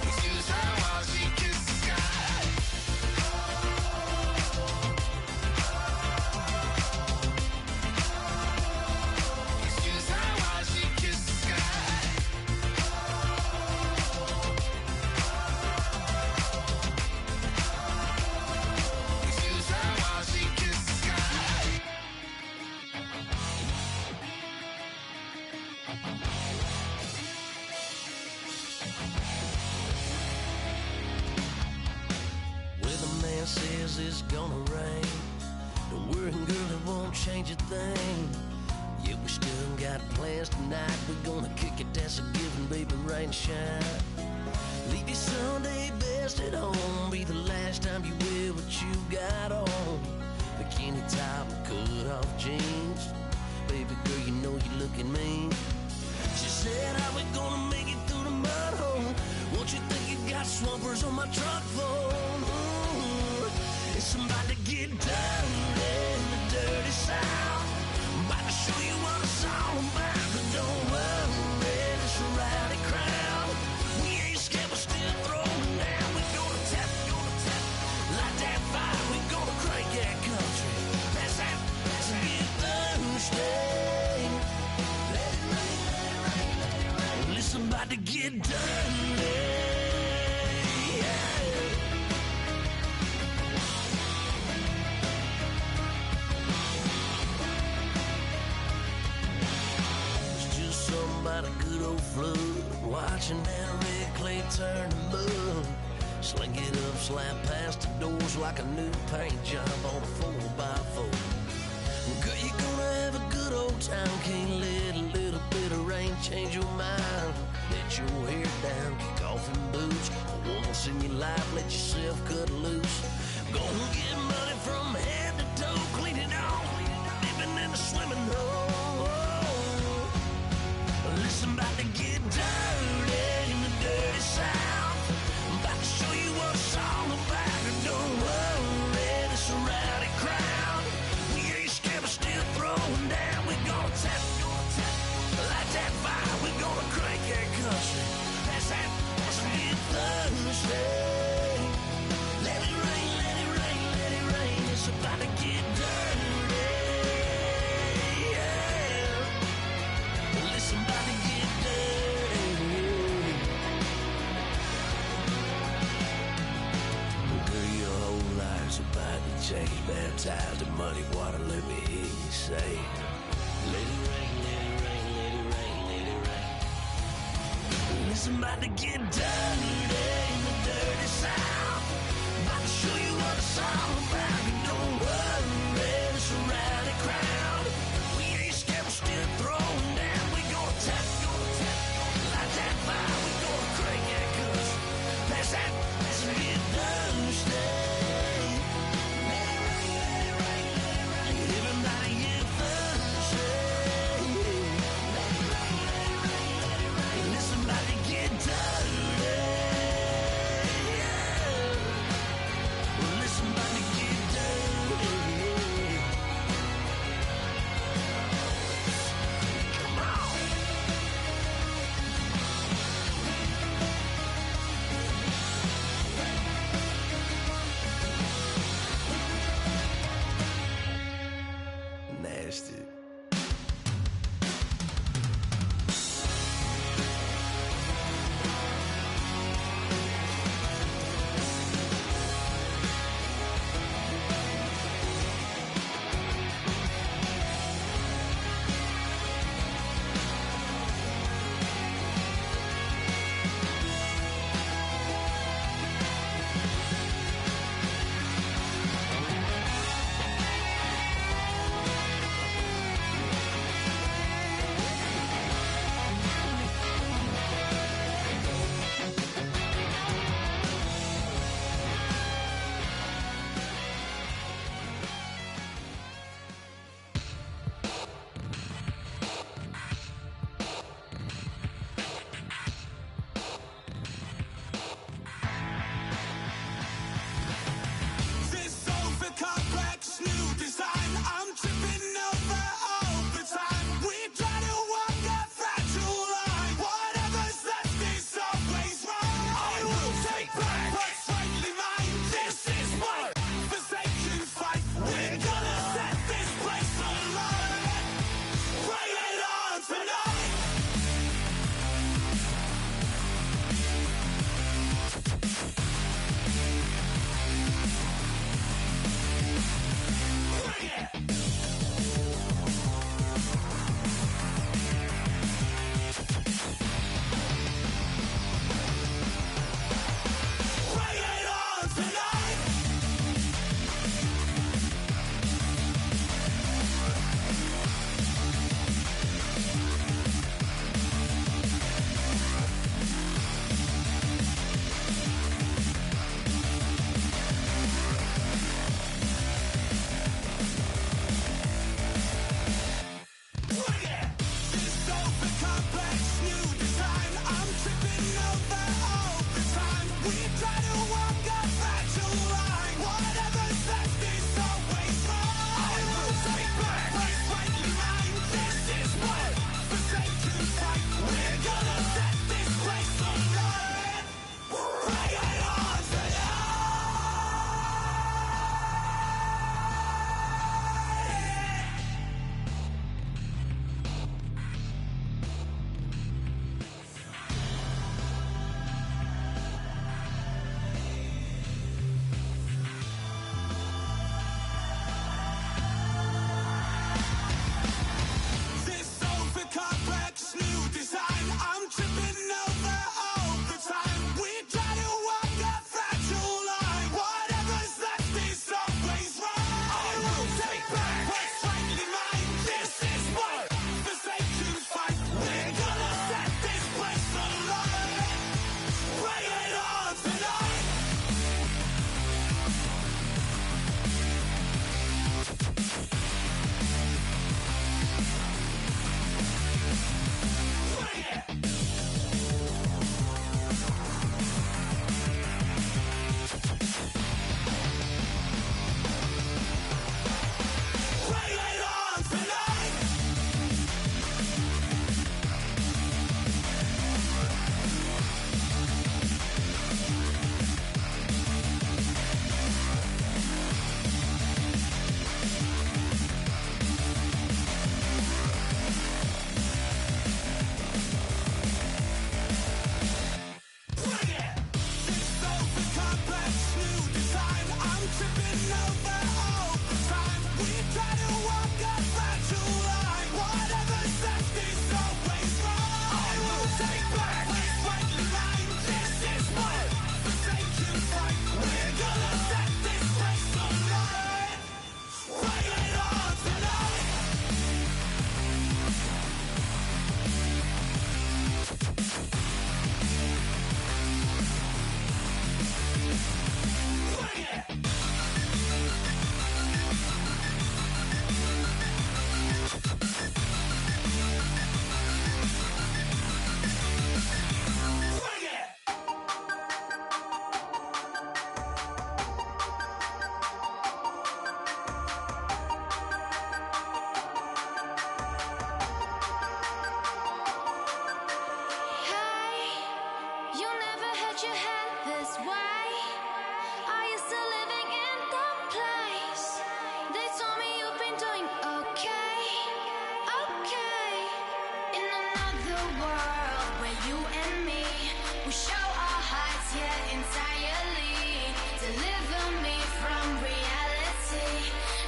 Excuse her while she kisses the sky. Excuse her while she kisses the sky. Excuse her while she kisses the sky. Weatherman says it's gonna rain. Don't worry, girl, it won't change a thing. Yeah, we still got plans tonight. We're gonna kick it, that's a given, baby, rain and shine. Leave your Sunday best at home. Be the last time you wear what you got on. Bikini top and cut off jeans. Baby girl, you know you're looking mean. She said, how we gonna make it through the mud hole? Won't you think you got swampers on my truck phone? Ooh, it's about to get dirty in the dirty south. I'm about to show you what it's all about. But don't worry, it's a rowdy crowd. We ain't scared, we're still throwing down. We're gonna tap, light that fire. We're gonna crank that country. That's get Thursday. Let it rain, let it rain, let it rain. Well, it's about to get dirty. Yeah. It's just something about a good old flood. Watching that red clay turn to mud. Sling it up, slap past the doors like a new paint job on a 4x4. Girl, you're gonna have a good old time. Can't let a little bit of rain change your mind. Let your hair down, kick off in boots. Once in your life, let yourself cut loose. Go and get money from head to toe. Clean it off, living in a swimming hole. Listen, about to get dirty in the dirty south. I'm about to show you what it's all about. And don't worry, it's a rowdy crowd. We ain't scared, we're still throwing down. We're gonna tap, light that fire. We're gonna crank that country. That's get Thursday. Let it rain, let it rain, let it rain. It's about to get dirty. Yeah. Listen, about to get dirty. Girl, your whole life's about to change. Baptized in muddy water, let me hear you say, let it rain, let it rain, let it rain, let it rain. Listen, about to get dirty in the dirty south. About to show you what it's all about. And don't worry, it's a rowdy crowd. We ain't scared, we're still throwing down. We gonna tap, light that fire. We gonna crank that country. That's get Thursday. Let it rain, let it rain, let it rain. Everybody get Thursday. Let it rain, let it rain, let it rain. Listen, about to get dirty.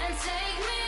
and take me